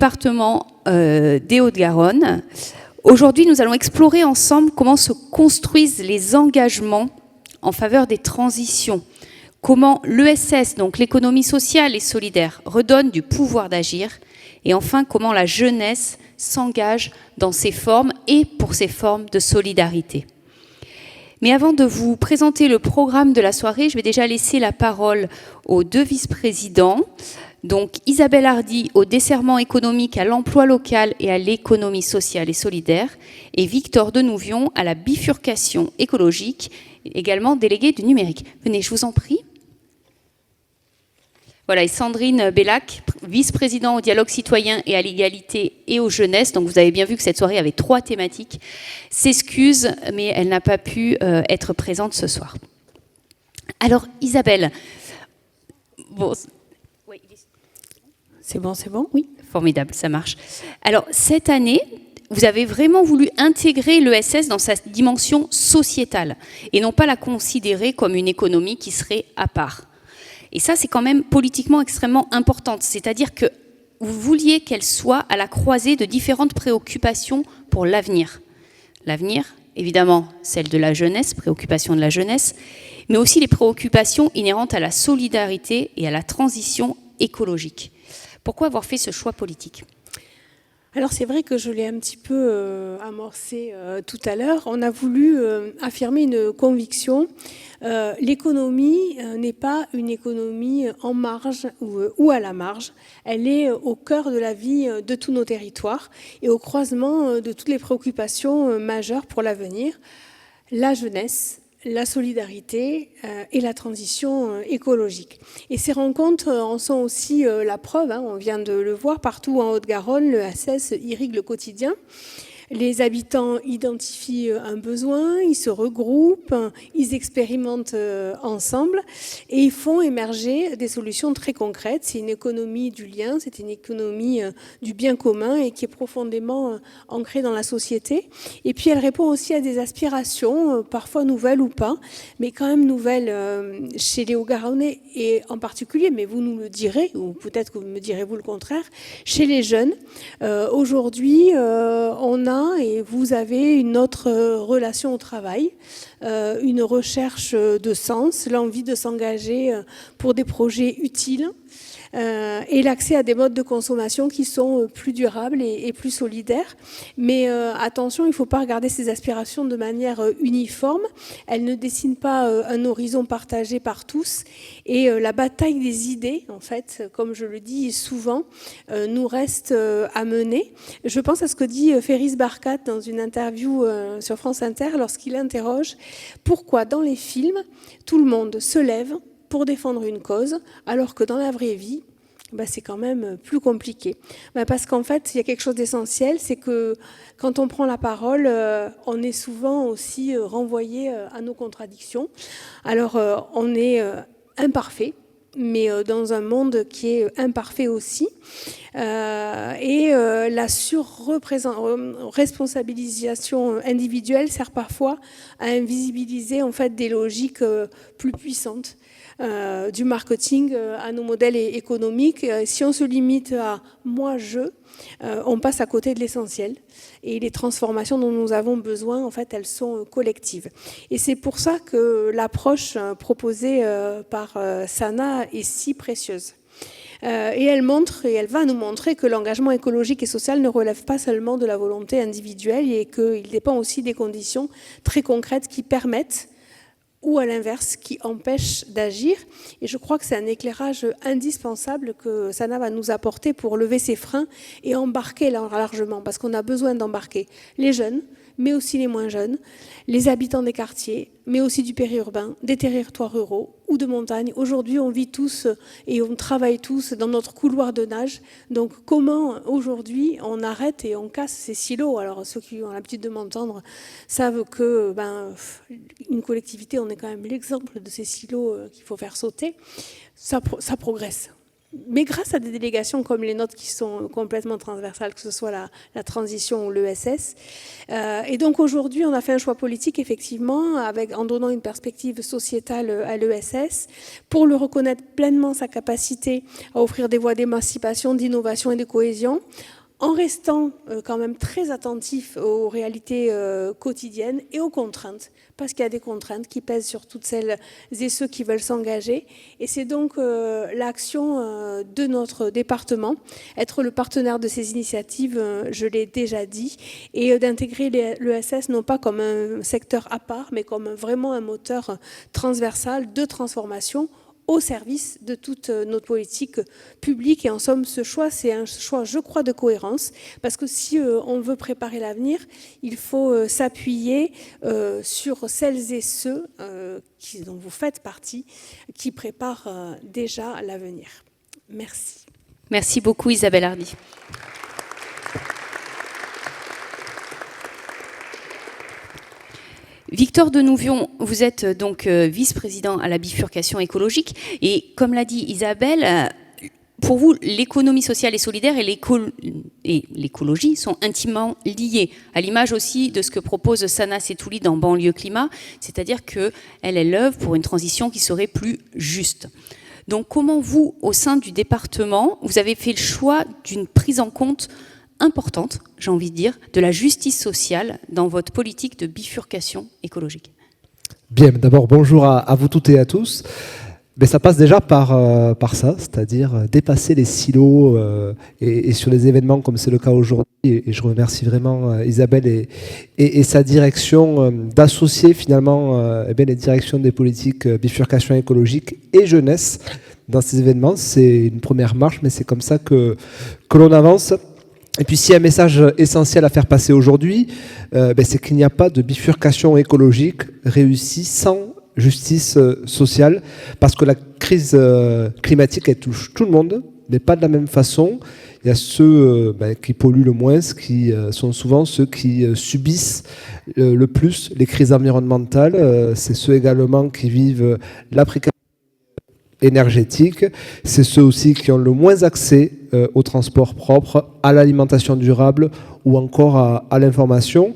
Département des Hauts-de-Garonne. Aujourd'hui, nous allons explorer ensemble comment se construisent les engagements en faveur des transitions, comment l'ESS, donc l'économie sociale et solidaire, redonne du pouvoir d'agir, et enfin comment la jeunesse s'engage dans ces formes et pour ces formes de solidarité. Mais avant de vous présenter le programme de la soirée, je vais déjà laisser la parole aux deux vice-présidents. Donc Isabelle Hardy au desserrement économique à l'emploi local et à l'économie sociale et solidaire, et Victor Denouvion à la bifurcation écologique, également délégué du numérique. Venez, je vous en prie. Voilà, et Sandrine Bellac, vice-président au dialogue citoyen et à l'égalité et aux jeunesses. Donc vous avez bien vu que cette soirée avait 3 thématiques. S'excuse, mais elle n'a pas pu être présente ce soir. Alors Isabelle, bon, c'est bon, oui. Formidable, ça marche. Alors, cette année, vous avez vraiment voulu intégrer l'ESS dans sa dimension sociétale et non pas la considérer comme une économie qui serait à part. Et ça, c'est quand même politiquement extrêmement important. C'est-à-dire que vous vouliez qu'elle soit à la croisée de différentes préoccupations pour l'avenir. L'avenir, évidemment, celle de la jeunesse, préoccupation de la jeunesse, mais aussi les préoccupations inhérentes à la solidarité et à la transition écologique. Pourquoi avoir fait ce choix politique ? Alors c'est vrai que je l'ai un petit peu amorcé tout à l'heure. On a voulu affirmer une conviction. L'économie n'est pas une économie en marge ou à la marge. Elle est au cœur de la vie de tous nos territoires et au croisement de toutes les préoccupations majeures pour l'avenir. La jeunesse, la solidarité et la transition écologique. Et ces rencontres en sont aussi la preuve, on vient de le voir partout en Haute-Garonne, le l'ESS irrigue le quotidien. Les habitants identifient un besoin, ils se regroupent, ils expérimentent ensemble et ils font émerger des solutions très concrètes. C'est une économie du lien, c'est une économie du bien commun et qui est profondément ancrée dans la société. Et puis elle répond aussi à des aspirations, parfois nouvelles ou pas, mais quand même nouvelles chez les Hauts-Garonnais et en particulier, mais vous nous le direz, ou peut-être que vous me direz vous le contraire, chez les jeunes. Aujourd'hui, on a et vous avez une autre relation au travail, une recherche de sens, l'envie de s'engager pour des projets utiles et l'accès à des modes de consommation qui sont plus durables et plus solidaires. Mais attention, il ne faut pas regarder ces aspirations de manière uniforme. Elles ne dessinent pas un horizon partagé par tous. Et la bataille des idées, en fait, comme je le dis souvent, nous reste à mener. Je pense à ce que dit Ferris Barkat dans une interview sur France Inter lorsqu'il interroge pourquoi dans les films, tout le monde se lève pour défendre une cause, alors que dans la vraie vie, c'est quand même plus compliqué. Parce qu'en fait, il y a quelque chose d'essentiel, c'est que quand on prend la parole, on est souvent aussi renvoyé à nos contradictions. Alors, on est imparfait, mais dans un monde qui est imparfait aussi. Et la surresponsabilisation individuelle sert parfois à invisibiliser en fait des logiques plus puissantes. Du marketing à nos modèles économiques. Si on se limite à « moi, je », on passe à côté de l'essentiel. Et les transformations dont nous avons besoin, en fait, elles sont collectives. Et c'est pour ça que l'approche proposée par Sana est si précieuse. Et elle montre, et elle va nous montrer que l'engagement écologique et social ne relève pas seulement de la volonté individuelle et qu'il dépend aussi des conditions très concrètes qui permettent ou à l'inverse, qui empêche d'agir. Et je crois que c'est un éclairage indispensable que Sana va nous apporter pour lever ses freins et embarquer largement, parce qu'on a besoin d'embarquer les jeunes, mais aussi les moins jeunes, les habitants des quartiers, mais aussi du périurbain, des territoires ruraux ou de montagne. Aujourd'hui, on vit tous et on travaille tous dans notre couloir de nage. Donc, comment aujourd'hui on arrête et on casse ces silos ? Alors, ceux qui ont l'habitude de m'entendre savent que une collectivité, on est quand même l'exemple de ces silos qu'il faut faire sauter. Ça progresse. mais grâce à des délégations comme les nôtres qui sont complètement transversales, que ce soit la transition ou l'ESS. Et donc aujourd'hui, on a fait un choix politique, effectivement, en donnant une perspective sociétale à l'ESS, pour le reconnaître pleinement sa capacité à offrir des voies d'émancipation, d'innovation et de cohésion, en restant quand même très attentif aux réalités quotidiennes et aux contraintes, parce qu'il y a des contraintes qui pèsent sur toutes celles et ceux qui veulent s'engager. Et c'est donc l'action de notre département, être le partenaire de ces initiatives, je l'ai déjà dit, et d'intégrer l'ESS non pas comme un secteur à part, mais comme vraiment un moteur transversal de transformation au service de toute notre politique publique. Et en somme, ce choix, c'est un choix, je crois, de cohérence, parce que si on veut préparer l'avenir, il faut s'appuyer sur celles et ceux dont vous faites partie, qui préparent déjà l'avenir. Merci. Merci beaucoup, Isabelle Hardy. Victor Denouvion, vous êtes donc vice-président à la bifurcation écologique et comme l'a dit Isabelle, pour vous, l'économie sociale et solidaire et l'écologie sont intimement liées, à l'image aussi de ce que propose Sana Setouli dans Banlieue Climat, c'est-à-dire qu'elle œuvre pour une transition qui serait plus juste. Donc comment vous, au sein du département, vous avez fait le choix d'une prise en compte importante, j'ai envie de dire, de la justice sociale dans votre politique de bifurcation écologique? Bien, d'abord, bonjour à vous toutes et à tous. Mais ça passe déjà par ça, c'est-à-dire dépasser les silos et sur les événements comme c'est le cas aujourd'hui. Et je remercie vraiment Isabelle et sa direction d'associer finalement les directions des politiques bifurcation écologique et jeunesse dans ces événements. C'est une première marche, mais c'est comme ça que l'on avance. Et puis s'il y a un message essentiel à faire passer aujourd'hui, c'est qu'il n'y a pas de bifurcation écologique réussie sans justice sociale, parce que la crise climatique, elle touche tout le monde, mais pas de la même façon. Il y a ceux qui polluent le moins, qui sont souvent ceux qui subissent le plus les crises environnementales. C'est ceux également qui vivent la précarité énergétique, c'est ceux aussi qui ont le moins accès au transport propre, à l'alimentation durable ou encore à l'information.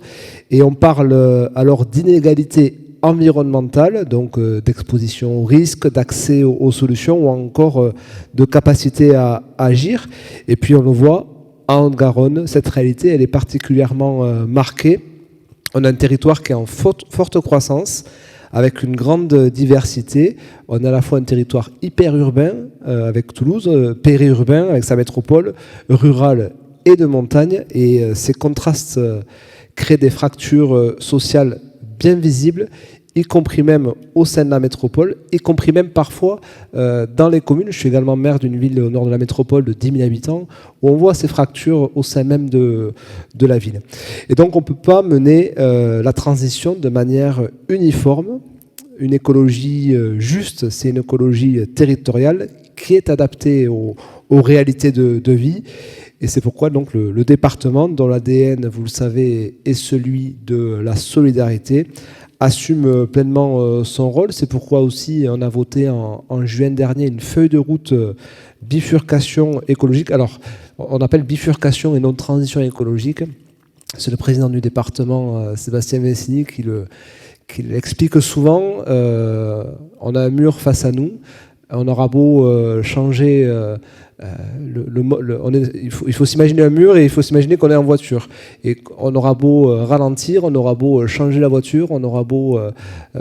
Et on parle alors d'inégalité environnementale, donc d'exposition aux risques, d'accès aux solutions ou encore de capacité à agir. Et puis on le voit, en Haute-Garonne, cette réalité, elle est particulièrement marquée. On a un territoire qui est en forte croissance, avec une grande diversité. On a à la fois un territoire hyper urbain avec Toulouse, périurbain avec sa métropole, rural et de montagne. Et ces contrastes créent des fractures sociales bien visibles, y compris même au sein de la métropole, y compris même parfois dans les communes. Je suis également maire d'une ville au nord de la métropole de 10 000 habitants, où on voit ces fractures au sein même de la ville. Et donc on ne peut pas mener la transition de manière uniforme. Une écologie juste, c'est une écologie territoriale qui est adaptée aux réalités de vie. Et c'est pourquoi donc le département, dont l'ADN, vous le savez, est celui de la solidarité, assume pleinement son rôle. C'est pourquoi aussi on a voté en juin dernier une feuille de route bifurcation écologique. Alors, on appelle bifurcation et non transition écologique. C'est le président du département, Sébastien Vessini, qui l'explique souvent. On a un mur face à nous. On aura beau changer... il faut s'imaginer un mur et il faut s'imaginer qu'on est en voiture. Et on aura beau ralentir, on aura beau changer la voiture, on aura beau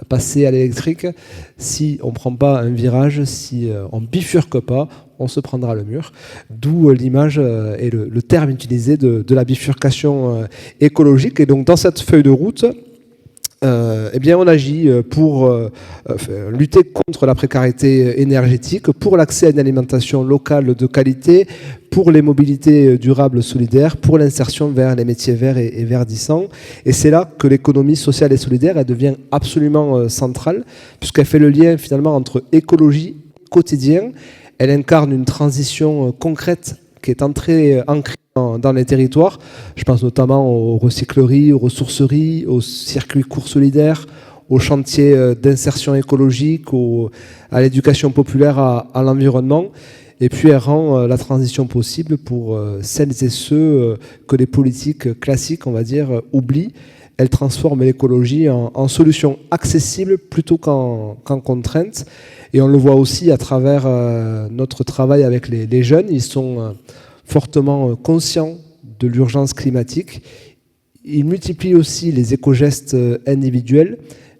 passer à l'électrique. Si on ne prend pas un virage, si on ne bifurque pas, on se prendra le mur. D'où l'image et le terme utilisé de la bifurcation écologique. Et donc dans cette feuille de route, on agit pour lutter contre la précarité énergétique, pour l'accès à une alimentation locale de qualité, pour les mobilités durables solidaires, pour l'insertion vers les métiers verts et verdissants. Et c'est là que l'économie sociale et solidaire, elle devient absolument centrale, puisqu'elle fait le lien finalement entre écologie et quotidien. Elle incarne une transition concrète qui est ancrée dans les territoires. Je pense notamment aux recycleries, aux ressourceries, aux circuits courts solidaires, aux chantiers d'insertion écologique, à l'éducation populaire, à l'environnement. et puis elle rend la transition possible pour celles et ceux que les politiques classiques, on va dire, oublient. Elle transforme l'écologie en solution accessible plutôt qu'en contrainte. Et on le voit aussi à travers notre travail avec les jeunes. Ils sont fortement conscients de l'urgence climatique. Ils multiplient aussi les éco-gestes individuels,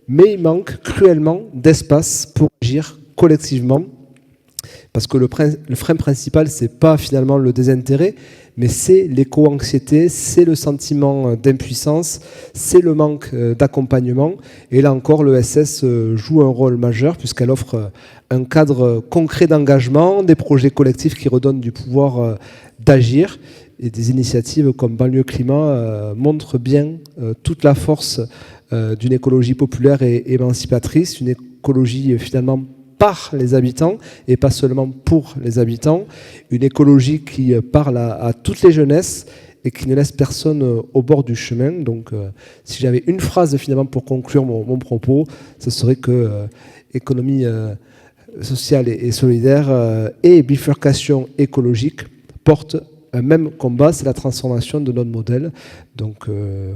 mais il manque cruellement d'espace pour agir collectivement. Parce que le frein principal, ce n'est pas finalement le désintérêt, mais c'est l'éco-anxiété, c'est le sentiment d'impuissance, c'est le manque d'accompagnement. Et là encore, l'ESS joue un rôle majeur puisqu'elle offre un cadre concret d'engagement, des projets collectifs qui redonnent du pouvoir d'agir. Et des initiatives comme Banlieue Climat montrent bien toute la force d'une écologie populaire et émancipatrice, une écologie finalement par les habitants et pas seulement pour les habitants, une écologie qui parle à toutes les jeunesses et qui ne laisse personne au bord du chemin. Donc si j'avais une phrase finalement pour conclure mon propos, ce serait que économie sociale et solidaire et bifurcation écologique portent un même combat, c'est la transformation de notre modèle. Donc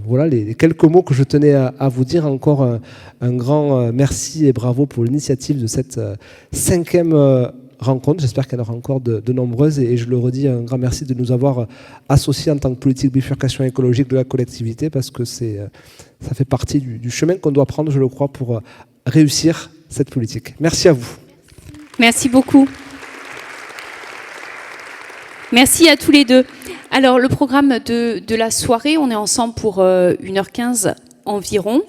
voilà les quelques mots que je tenais à vous dire. Encore un grand merci et bravo pour l'initiative de cette 5e rencontre. J'espère qu'il y en aura encore de nombreuses. Et je le redis, un grand merci de nous avoir associés en tant que politique bifurcation écologique de la collectivité, parce que ça fait partie du chemin qu'on doit prendre, je le crois, pour réussir cette politique. Merci à vous. Merci beaucoup. Merci à tous les deux. Alors, le programme de la soirée, on est ensemble pour 1h15 environ.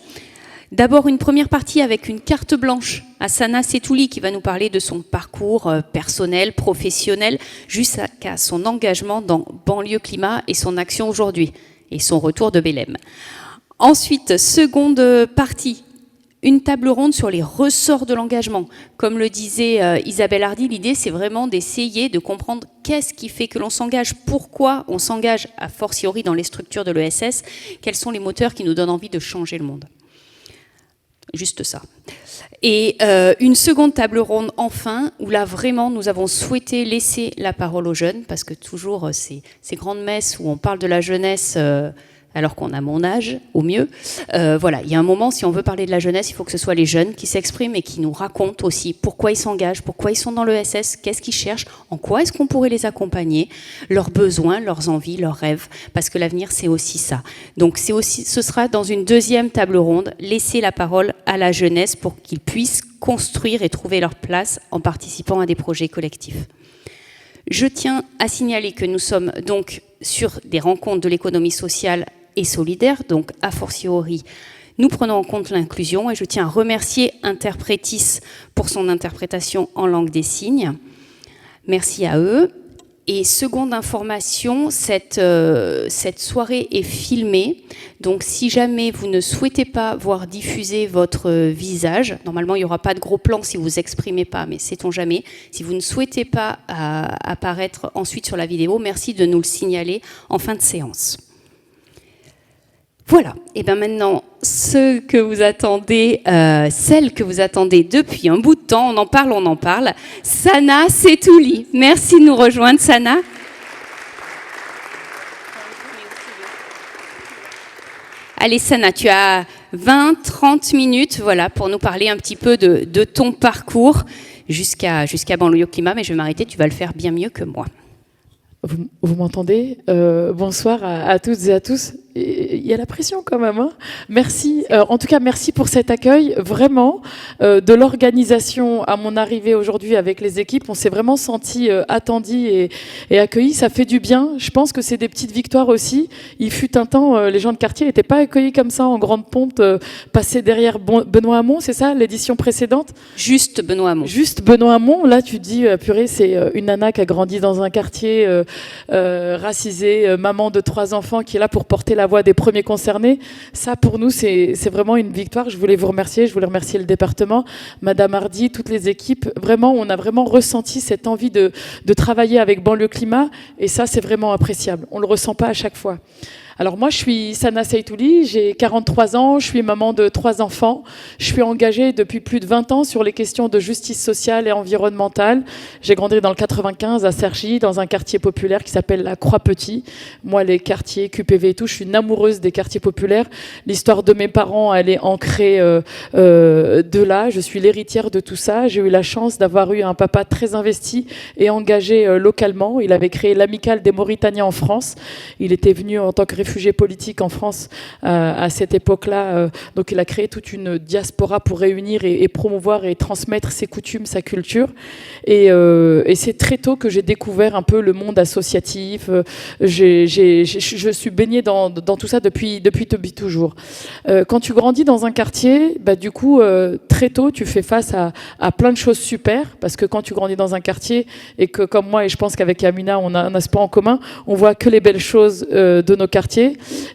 D'abord, une première partie avec une carte blanche à Sana Setouli qui va nous parler de son parcours personnel, professionnel, jusqu'à son engagement dans Banlieue Climat et son action aujourd'hui, et son retour de Belém. Ensuite, seconde partie, une table ronde sur les ressorts de l'engagement. Comme le disait Isabelle Hardy, l'idée c'est vraiment d'essayer de comprendre qu'est-ce qui fait que l'on s'engage, pourquoi on s'engage a fortiori dans les structures de l'ESS, quels sont les moteurs qui nous donnent envie de changer le monde. Juste ça. Et une seconde table ronde enfin, où là vraiment nous avons souhaité laisser la parole aux jeunes, parce que toujours ces grandes messes où on parle de la jeunesse alors qu'on a mon âge, au mieux. Voilà, il y a un moment, si on veut parler de la jeunesse, il faut que ce soit les jeunes qui s'expriment et qui nous racontent aussi pourquoi ils s'engagent, pourquoi ils sont dans l'ESS, qu'est-ce qu'ils cherchent, en quoi est-ce qu'on pourrait les accompagner, leurs besoins, leurs envies, leurs rêves, parce que l'avenir, c'est aussi ça. Donc ce sera dans une deuxième table ronde, laisser la parole à la jeunesse pour qu'ils puissent construire et trouver leur place en participant à des projets collectifs. Je tiens à signaler que nous sommes donc sur des rencontres de l'économie sociale et solidaire, donc a fortiori, nous prenons en compte l'inclusion et je tiens à remercier Interpretis pour son interprétation en langue des signes. Merci à eux. Et seconde information, cette soirée est filmée, donc si jamais vous ne souhaitez pas voir diffuser votre visage, normalement il n'y aura pas de gros plan si vous vous exprimez pas, mais sait-on jamais, si vous ne souhaitez pas apparaître ensuite sur la vidéo, merci de nous le signaler en fin de séance. Voilà, et bien maintenant, celle que vous attendez depuis un bout de temps, on en parle. Sana Setouli, merci de nous rejoindre, Sana. Allez, Sana, tu as 20-30 minutes voilà, pour nous parler un petit peu de ton parcours jusqu'à Banlieue Climat, mais je vais m'arrêter, tu vas le faire bien mieux que moi. Vous m'entendez ? Bonsoir à toutes et à tous. Il y a la pression quand même. Hein. Merci. En tout cas, merci pour cet accueil. Vraiment, de l'organisation à mon arrivée aujourd'hui avec les équipes, on s'est vraiment senti attendus et accueillis. Ça fait du bien. Je pense que c'est des petites victoires aussi. Il fut un temps, les gens de quartier n'étaient pas accueillis comme ça en grande pompe, passés derrière Benoît Hamon, c'est ça, l'édition précédente ? Juste Benoît Hamon. Juste Benoît Hamon. Là, tu te dis, purée, c'est une nana qui a grandi dans un quartier racisée, maman de 3 enfants, qui est là pour porter la voix des premières premiers concernés. Ça, pour nous, c'est vraiment une victoire. Je voulais vous remercier, je voulais remercier le département, Madame Hardy, toutes les équipes. Vraiment, on a vraiment ressenti cette envie de travailler avec Banlieue Climat, et ça, c'est vraiment appréciable. On le ressent pas à chaque fois. Alors moi, je suis Sana Seytouli, j'ai 43 ans, je suis maman de 3 enfants. Je suis engagée depuis plus de 20 ans sur les questions de justice sociale et environnementale. J'ai grandi dans le 95 à Cergy, dans un quartier populaire qui s'appelle la Croix-Petit. Moi, les quartiers QPV et tout, je suis une amoureuse des quartiers populaires. L'histoire de mes parents, elle est ancrée de là. Je suis l'héritière de tout ça. J'ai eu la chance d'avoir eu un papa très investi et engagé localement. Il avait créé l'Amicale des Mauritaniens en France. Il était venu en tant que réfugié politique en France à cette époque-là. Donc il a créé toute une diaspora pour réunir et promouvoir et transmettre ses coutumes, sa culture. Et c'est très tôt que j'ai découvert un peu le monde associatif. Je suis baignée dans tout ça depuis toujours. Quand tu grandis dans un quartier, bah, du coup, très tôt, tu fais face à plein de choses super, parce que quand tu grandis dans un quartier, et que comme moi, et je pense qu'avec Amina, on a un aspect en commun, on voit que les belles choses de nos quartiers.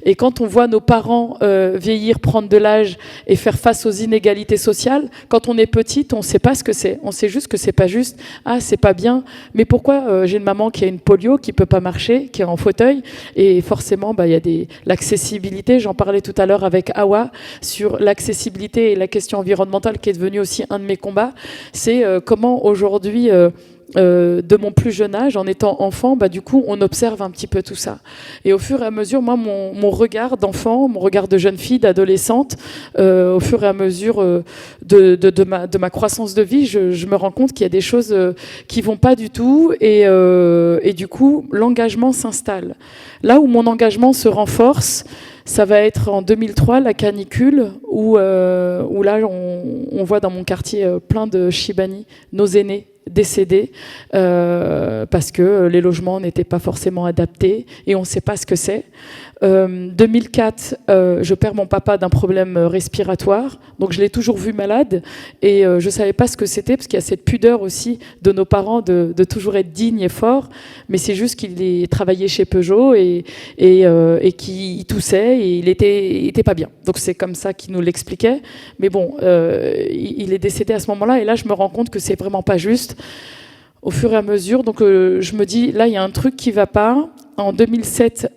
Et quand on voit nos parents vieillir, prendre de l'âge et faire face aux inégalités sociales, quand on est petite, on ne sait pas ce que c'est. On sait juste que c'est pas juste. Ah, c'est pas bien. Mais pourquoi j'ai une maman qui a une polio, qui peut pas marcher, qui est en fauteuil, et forcément, bah, y a l'accessibilité. J'en parlais tout à l'heure avec Awa sur l'accessibilité et la question environnementale, qui est devenue aussi un de mes combats. C'est comment aujourd'hui de mon plus jeune âge, en étant enfant, bah, du coup, on observe un petit peu tout ça. Et au fur et à mesure, moi, mon regard d'enfant, mon regard de jeune fille, d'adolescente, au fur et à mesure de ma croissance de vie, je me rends compte qu'il y a des choses qui vont pas du tout, et du coup, l'engagement s'installe. Là où mon engagement se renforce, ça va être en 2003, la canicule, où là, on voit dans mon quartier plein de Chibani, nos aînés, décédés parce que les logements n'étaient pas forcément adaptés et on ne sait pas ce que c'est. 2004, je perds mon papa d'un problème respiratoire, donc je l'ai toujours vu malade et je ne savais pas ce que c'était, parce qu'il y a cette pudeur aussi de nos parents de toujours être dignes et forts, mais c'est juste qu'il travaillait chez Peugeot et qu'il toussait et il était pas bien. Donc c'est comme ça qu'il nous l'expliquait, mais bon, il est décédé à ce moment-là, et là je me rends compte que c'est vraiment pas juste. Au fur et à mesure, donc je me dis, là il y a un truc qui va pas. En 2007...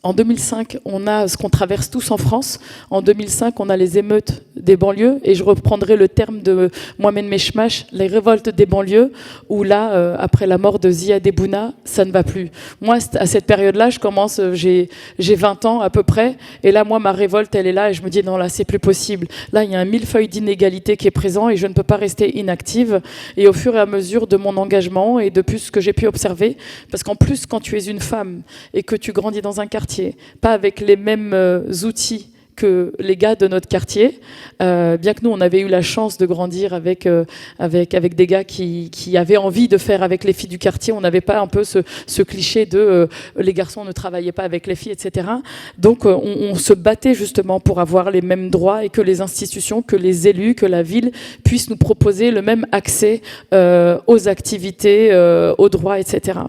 En 2005, on a ce qu'on traverse tous en France. En 2005, on a les émeutes des banlieues, et je reprendrai le terme de Mohamed Meshmash, les révoltes des banlieues, où là, après la mort de Ziad Ebouna, ça ne va plus. Moi, à cette période-là, j'ai 20 ans à peu près, et là, moi, ma révolte, elle est là, et je me dis, non, là, c'est plus possible. Là, il y a un millefeuille d'inégalité qui est présent, et je ne peux pas rester inactive. Et au fur et à mesure de mon engagement, et de plus ce que j'ai pu observer, parce qu'en plus, quand tu es une femme, et que tu grandis dans un quartier, pas avec les mêmes outils que les gars de notre quartier, bien que nous on avait eu la chance de grandir avec des gars qui avaient envie de faire avec les filles du quartier. On n'avait pas un peu ce cliché de les garçons ne travaillaient pas avec les filles, etc. Donc on se battait justement pour avoir les mêmes droits, et que les institutions, que les élus, que la ville puissent nous proposer le même accès aux activités, aux droits, etc.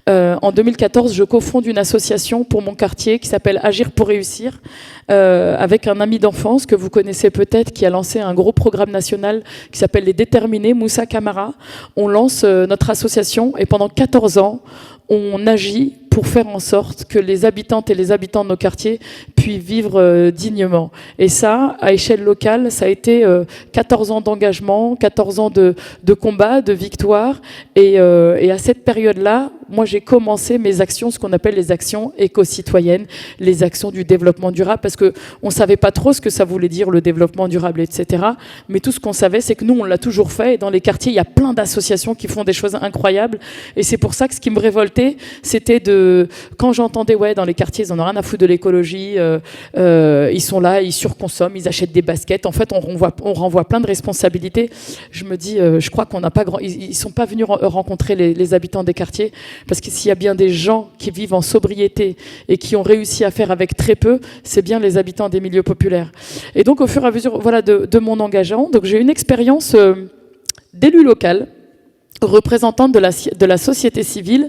En 2014, je cofonde une association pour mon quartier qui s'appelle Agir pour réussir, avec un ami d'enfance que vous connaissez peut-être, qui a lancé un gros programme national qui s'appelle Les Déterminés, Moussa Camara. On lance notre association, et pendant 14 ans, on agit pour faire en sorte que les habitantes et les habitants de nos quartiers puissent vivre dignement. Et ça, à échelle locale, ça a été 14 ans d'engagement, 14 ans de combat, de victoire. Et à cette période-là, moi, j'ai commencé mes actions, ce qu'on appelle les actions éco-citoyennes, les actions du développement durable, parce qu'on ne savait pas trop ce que ça voulait dire, le développement durable, etc. Mais tout ce qu'on savait, c'est que nous, on l'a toujours fait. Et dans les quartiers, il y a plein d'associations qui font des choses incroyables. Et c'est pour ça que ce qui me révoltait, c'était quand j'entendais, ouais, dans les quartiers, ils en ont rien à foutre de l'écologie, ils sont là, ils surconsomment, ils achètent des baskets. En fait, on renvoie plein de responsabilités. Je me dis, je crois qu'on n'a pas ils sont pas venus rencontrer les habitants des quartiers, parce que s'il y a bien des gens qui vivent en sobriété et qui ont réussi à faire avec très peu, c'est bien les habitants des milieux populaires. Et donc, au fur et à mesure, voilà, de mon engagement, donc j'ai une expérience d'élu local, représentante de la société civile.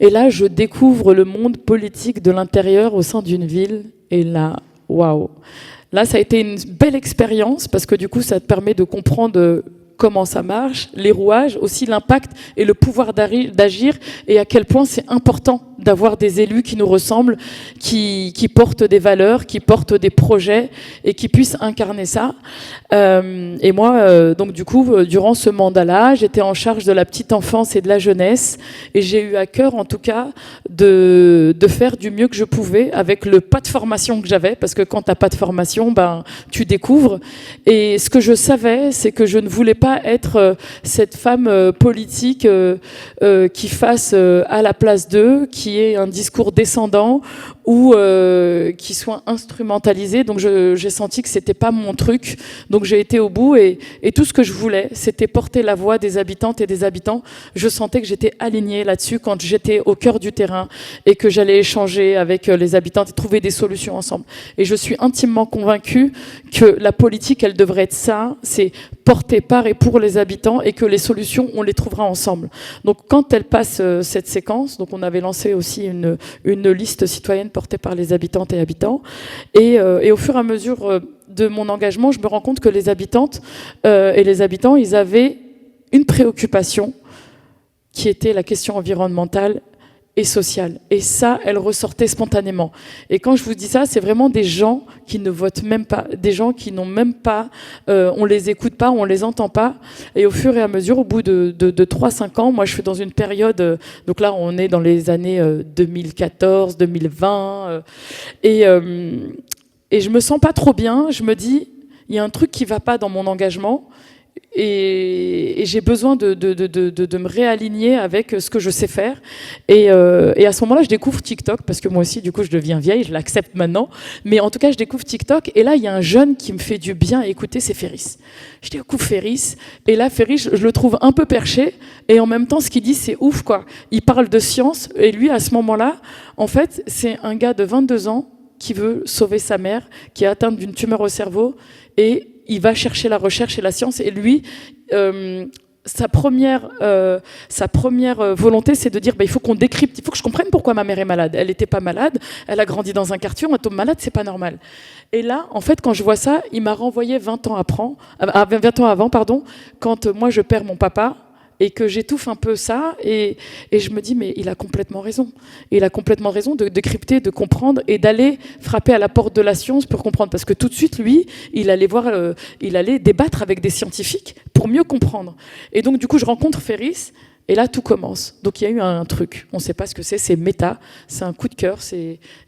Et là, je découvre le monde politique de l'intérieur au sein d'une ville. Et là, waouh! Là, ça a été une belle expérience parce que du coup, ça te permet de comprendre comment ça marche, les rouages, aussi l'impact et le pouvoir d'agir et à quel point c'est important d'avoir des élus qui nous ressemblent, qui portent des valeurs, qui portent des projets et qui puissent incarner ça. Et moi, donc du coup, durant ce mandat-là, j'étais en charge de la petite enfance et de la jeunesse et j'ai eu à cœur, en tout cas, de faire du mieux que je pouvais avec le pas de formation que j'avais, parce que quand t'as pas de formation, ben tu découvres. Et ce que je savais, c'est que je ne voulais pas être cette femme politique qui fasse à la place d'eux, qui ait un discours descendant ou qui soit instrumentalisé. Donc j'ai senti que c'était pas mon truc. Donc j'ai été au bout et tout ce que je voulais, c'était porter la voix des habitantes et des habitants. Je sentais que j'étais alignée là-dessus quand j'étais au cœur du terrain et que j'allais échanger avec les habitantes et trouver des solutions ensemble. Et je suis intimement convaincue que la politique, elle devrait être ça, c'est porter par et pour les habitants et que les solutions, on les trouvera ensemble. Donc quand elle passe cette séquence, donc on avait lancé aussi une liste citoyenne portée par les habitantes et habitants, et au fur et à mesure de mon engagement, je me rends compte que les habitantes et les habitants, ils avaient une préoccupation qui était la question environnementale et sociale. Et ça, elle ressortait spontanément. Et quand je vous dis ça, c'est vraiment des gens qui ne votent même pas, des gens qui n'ont même pas, on les écoute pas, on les entend pas. Et au fur et à mesure, au bout de 3-5 ans, moi je suis dans une période, donc là on est dans les années 2014, 2020, et je me sens pas trop bien. Je me dis, il y a un truc qui va pas dans mon engagement. Et j'ai besoin de me réaligner avec ce que je sais faire. Et à ce moment-là, je découvre TikTok, parce que moi aussi, du coup, je deviens vieille, je l'accepte maintenant. Mais en tout cas, je découvre TikTok. Et là, il y a un jeune qui me fait du bien à écouter, c'est Ferris. Je découvre Ferris. Et là, Ferris, je le trouve un peu perché. Et en même temps, ce qu'il dit, c'est ouf, quoi. Il parle de science. Et lui, à ce moment-là, en fait, c'est un gars de 22 ans qui veut sauver sa mère, qui est atteinte d'une tumeur au cerveau. Et il va chercher la recherche et la science. Et lui, sa première volonté, c'est de dire, il faut qu'on décrypte, il faut que je comprenne pourquoi ma mère est malade. Elle n'était pas malade, elle a grandi dans un quartier, on tombe malade, c'est pas normal. Et là, en fait, quand je vois ça, il m'a renvoyé 20 ans avant, quand moi je perds mon papa, et que j'étouffe un peu ça, et je me dis, mais il a complètement raison. Il a complètement raison de décrypter, de comprendre, et d'aller frapper à la porte de la science pour comprendre. Parce que tout de suite, lui, il allait débattre avec des scientifiques pour mieux comprendre. Et donc, du coup, je rencontre Ferris, et là, tout commence. Donc, il y a eu un truc. On ne sait pas ce que c'est méta, c'est un coup de cœur.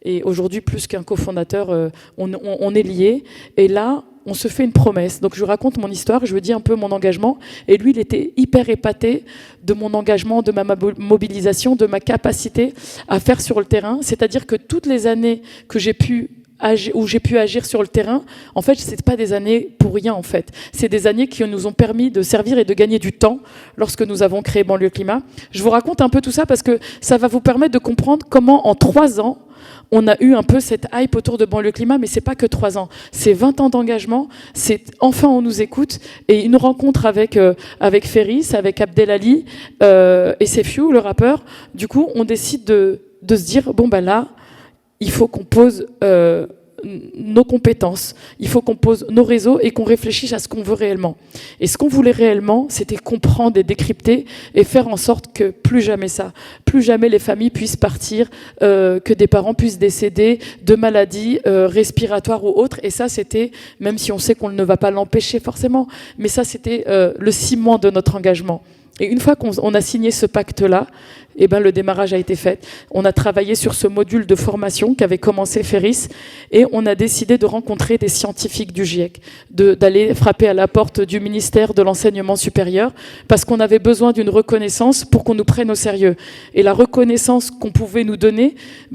Et aujourd'hui, plus qu'un cofondateur, on est liés. Et là, on se fait une promesse. Donc je raconte mon histoire, je lui dis un peu mon engagement. Et lui, il était hyper épaté de mon engagement, de ma mobilisation, de ma capacité à faire sur le terrain. C'est-à-dire que toutes les années que j'ai pu agir sur le terrain, en fait, c'est pas des années pour rien, en fait. C'est des années qui nous ont permis de servir et de gagner du temps lorsque nous avons créé Banlieue Climat. Je vous raconte un peu tout ça parce que ça va vous permettre de comprendre comment, en 3 ans, on a eu un peu cette hype autour de Banlieue Climat, mais c'est pas que 3 ans. C'est 20 ans d'engagement, c'est enfin on nous écoute, et une rencontre avec Ferris, avec Abdelali et Sefiu, le rappeur. Du coup, on décide de se dire, bon ben là, il faut qu'on pose nos compétences, il faut qu'on pose nos réseaux et qu'on réfléchisse à ce qu'on veut réellement. Et ce qu'on voulait réellement, c'était comprendre et décrypter et faire en sorte que plus jamais les familles puissent partir, que des parents puissent décéder de maladies respiratoires ou autres. Et ça, c'était, même si on sait qu'on ne va pas l'empêcher forcément, mais ça, c'était le ciment de notre engagement. Et une fois qu'on a signé ce pacte-là, le démarrage a été fait. On a travaillé sur ce module de formation qu'avait commencé Ferris et on a décidé de rencontrer des scientifiques du GIEC, d'aller frapper à la porte du ministère de l'Enseignement supérieur parce qu'on avait besoin d'une reconnaissance pour qu'on nous prenne au sérieux. Et la reconnaissance qu'on pouvait nous donner,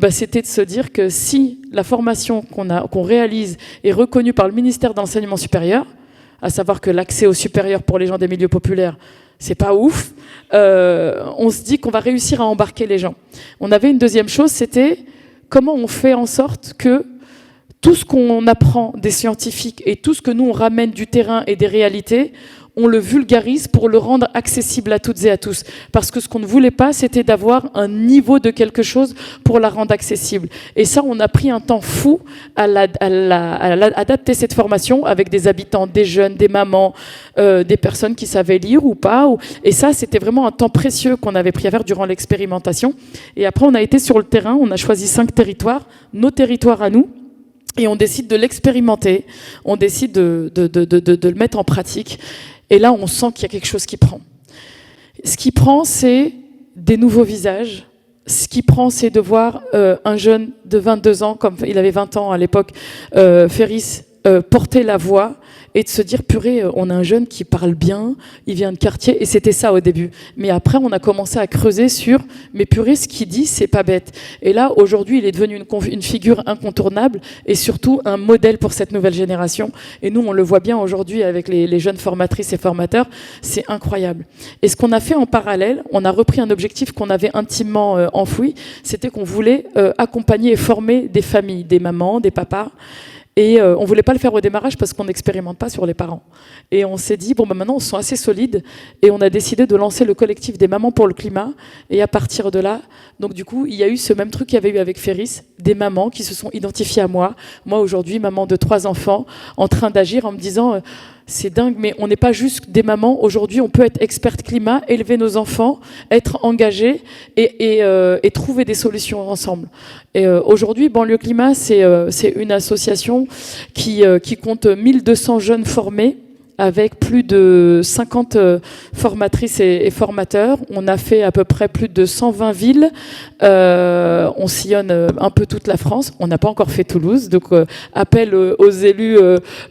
c'était de se dire que si la formation qu'on réalise est reconnue par le ministère de l'Enseignement supérieur, à savoir que l'accès au supérieur pour les gens des milieux populaires, c'est pas ouf, on se dit qu'on va réussir à embarquer les gens. On avait une deuxième chose, c'était comment on fait en sorte que tout ce qu'on apprend des scientifiques et tout ce que nous on ramène du terrain et des réalités, on le vulgarise pour le rendre accessible à toutes et à tous. Parce que ce qu'on ne voulait pas, c'était d'avoir un niveau de quelque chose pour la rendre accessible. Et ça, on a pris un temps fou à adapter cette formation avec des habitants, des jeunes, des mamans, des personnes qui savaient lire ou pas. Et ça, c'était vraiment un temps précieux qu'on avait pris à faire durant l'expérimentation. Et après, on a été sur le terrain, on a choisi 5 territoires, nos territoires à nous. Et on décide de l'expérimenter, on décide de le mettre en pratique. Et là, on sent qu'il y a quelque chose qui prend. Ce qui prend, c'est des nouveaux visages. Ce qui prend, c'est de voir un jeune de 22 ans, comme il avait 20 ans à l'époque, Ferris, porter la voix et de se dire, purée, on a un jeune qui parle bien, il vient de quartier, et c'était ça au début. Mais après, on a commencé à creuser sur, mais purée, ce qu'il dit, c'est pas bête. Et là, aujourd'hui, il est devenu une figure incontournable et surtout un modèle pour cette nouvelle génération. Et nous, on le voit bien aujourd'hui avec les jeunes formatrices et formateurs, c'est incroyable. Et ce qu'on a fait en parallèle, on a repris un objectif qu'on avait intimement enfoui, c'était qu'on voulait accompagner et former des familles, des mamans, des papas. Et on voulait pas le faire au démarrage parce qu'on n'expérimente pas sur les parents. Et on s'est dit, bon, bah maintenant, on se sent assez solides. Et on a décidé de lancer le collectif des mamans pour le climat. Et à partir de là, donc du coup, il y a eu ce même truc qu'il y avait eu avec Ferris, des mamans qui se sont identifiées à moi. Moi, aujourd'hui, maman de 3 enfants, en train d'agir en me disant... c'est dingue, mais on n'est pas juste des mamans. Aujourd'hui, on peut être experte climat, élever nos enfants, être engagés et trouver des solutions ensemble. Et aujourd'hui, Banlieue Climat, c'est une association qui compte 1200 jeunes formés, avec plus de 50 formatrices et formateurs. On a fait à peu près plus de 120 villes. On sillonne un peu toute la France. On n'a pas encore fait Toulouse. Donc, appel aux élus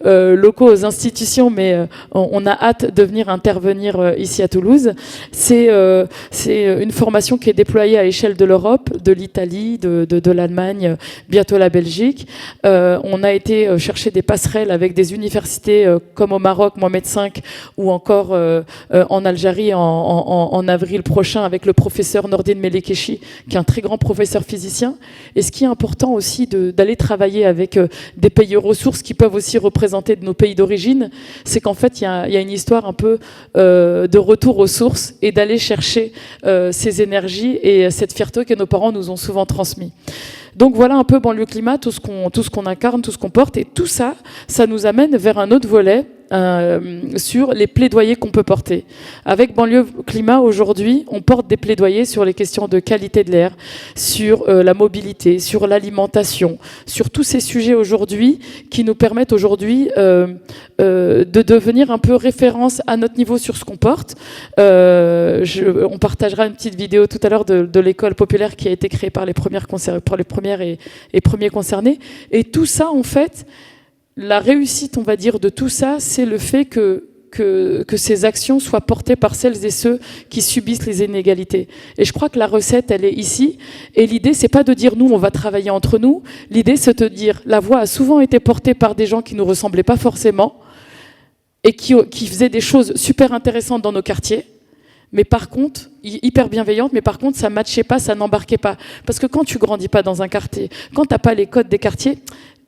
locaux, aux institutions, mais on a hâte de venir intervenir ici à Toulouse. C'est une formation qui est déployée à l'échelle de l'Europe, de l'Italie, de l'Allemagne, bientôt la Belgique. On a été chercher des passerelles avec des universités comme au Maroc, Mohamed V, ou encore en Algérie en avril prochain avec le professeur Nordine Melekeshi, qui est un très grand professeur physicien. Et ce qui est important aussi d'aller travailler avec des pays ressources qui peuvent aussi représenter de nos pays d'origine, c'est qu'en fait il y a une histoire un peu de retour aux sources et d'aller chercher ces énergies et cette fierté que nos parents nous ont souvent transmis. Donc voilà un peu Banlieue Climat, tout ce qu'on incarne, tout ce qu'on porte, et tout ça, ça nous amène vers un autre volet sur les plaidoyers qu'on peut porter. Avec Banlieue Climat, aujourd'hui, on porte des plaidoyers sur les questions de qualité de l'air, sur la mobilité, sur l'alimentation, sur tous ces sujets aujourd'hui qui nous permettent aujourd'hui de devenir un peu référence à notre niveau sur ce qu'on porte. On partagera une petite vidéo tout à l'heure de l'école populaire qui a été créée par les premières et premiers concernés. Et tout ça, en fait, la réussite, on va dire, de tout ça, c'est le fait que ces actions soient portées par celles et ceux qui subissent les inégalités. Et je crois que la recette, elle est ici. Et l'idée, c'est pas de dire, nous, on va travailler entre nous. L'idée, c'est de dire, la voix a souvent été portée par des gens qui nous ressemblaient pas forcément et qui faisaient des choses super intéressantes dans nos quartiers. Mais par contre, hyper bienveillante, mais par contre, ça matchait pas, ça n'embarquait pas. Parce que quand tu grandis pas dans un quartier, quand t'as pas les codes des quartiers,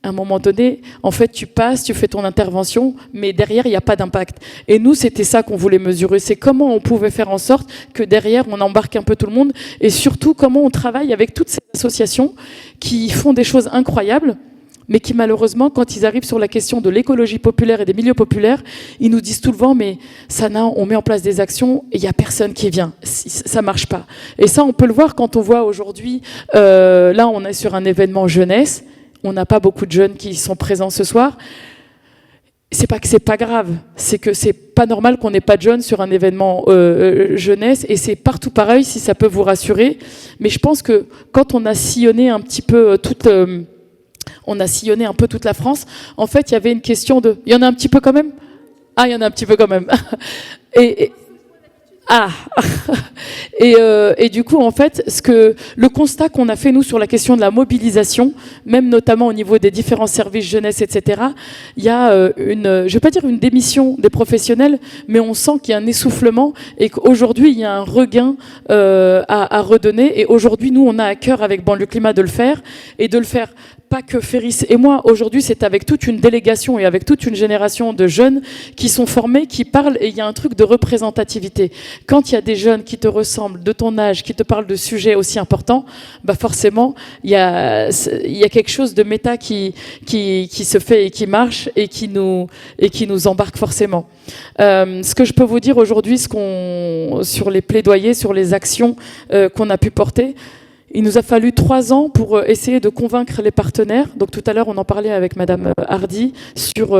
à un moment donné, en fait, tu passes, tu fais ton intervention, mais derrière, il n'y a pas d'impact. Et nous, c'était ça qu'on voulait mesurer. C'est comment on pouvait faire en sorte que derrière, on embarque un peu tout le monde, et surtout, comment on travaille avec toutes ces associations qui font des choses incroyables, mais qui malheureusement, quand ils arrivent sur la question de l'écologie populaire et des milieux populaires, ils nous disent tout le temps, mais Sana, on met en place des actions et il n'y a personne qui vient. Ça ne marche pas. Et ça, on peut le voir quand on voit aujourd'hui, là, on est sur un événement jeunesse, on n'a pas beaucoup de jeunes qui sont présents ce soir. C'est pas que c'est pas grave, c'est que c'est pas normal qu'on n'ait pas de jeunes sur un événement jeunesse, et c'est partout pareil, si ça peut vous rassurer. Mais je pense que quand on a sillonné un petit peu on a sillonné un peu toute la France. En fait, il y avait une question de... Il y en a un petit peu quand même ? Ah, il y en a un petit peu quand même. Et du coup, en fait, le constat qu'on a fait, nous, sur la question de la mobilisation, même notamment au niveau des différents services jeunesse, etc., il y a je vais pas dire une démission des professionnels, mais on sent qu'il y a un essoufflement et qu'aujourd'hui, il y a un regain à redonner. Et aujourd'hui, nous, on a à cœur avec Banlieue Climat de le faire, et de le faire pas que Féris et moi. Aujourd'hui, c'est avec toute une délégation et avec toute une génération de jeunes qui sont formés, qui parlent, et il y a un truc de représentativité. Quand il y a des jeunes qui te ressemblent, de ton âge, qui te parlent de sujets aussi importants, bah forcément, il y a quelque chose de méta qui se fait et qui marche et qui nous embarque forcément. Ce que je peux vous dire aujourd'hui, sur les plaidoyers, sur les actions qu'on a pu porter, il nous a fallu 3 ans pour essayer de convaincre les partenaires. Donc tout à l'heure, on en parlait avec Madame Hardy sur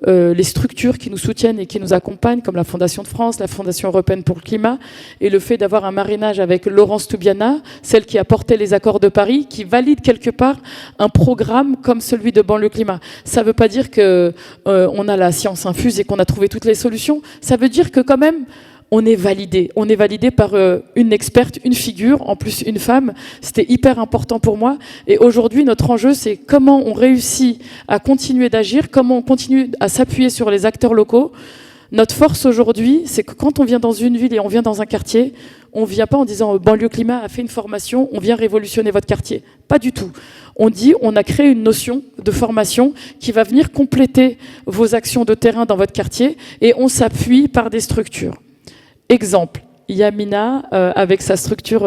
les structures qui nous soutiennent et qui nous accompagnent, comme la Fondation de France, la Fondation européenne pour le climat, et le fait d'avoir un marrainage avec Laurence Toubiana, celle qui a porté les accords de Paris, qui valide quelque part un programme comme celui de Banlieue Climat. Ça ne veut pas dire qu'on a la science infuse et qu'on a trouvé toutes les solutions. Ça veut dire que quand même, on est validé. On est validé par une experte, une figure, en plus une femme. C'était hyper important pour moi. Et aujourd'hui, notre enjeu, c'est comment on réussit à continuer d'agir, comment on continue à s'appuyer sur les acteurs locaux. Notre force aujourd'hui, c'est que quand on vient dans une ville et on vient dans un quartier, on ne vient pas en disant « Banlieue Climat a fait une formation, on vient révolutionner votre quartier ». Pas du tout. On dit on a créé une notion de formation qui va venir compléter vos actions de terrain dans votre quartier et on s'appuie par des structures. Exemple, Yamina, avec sa structure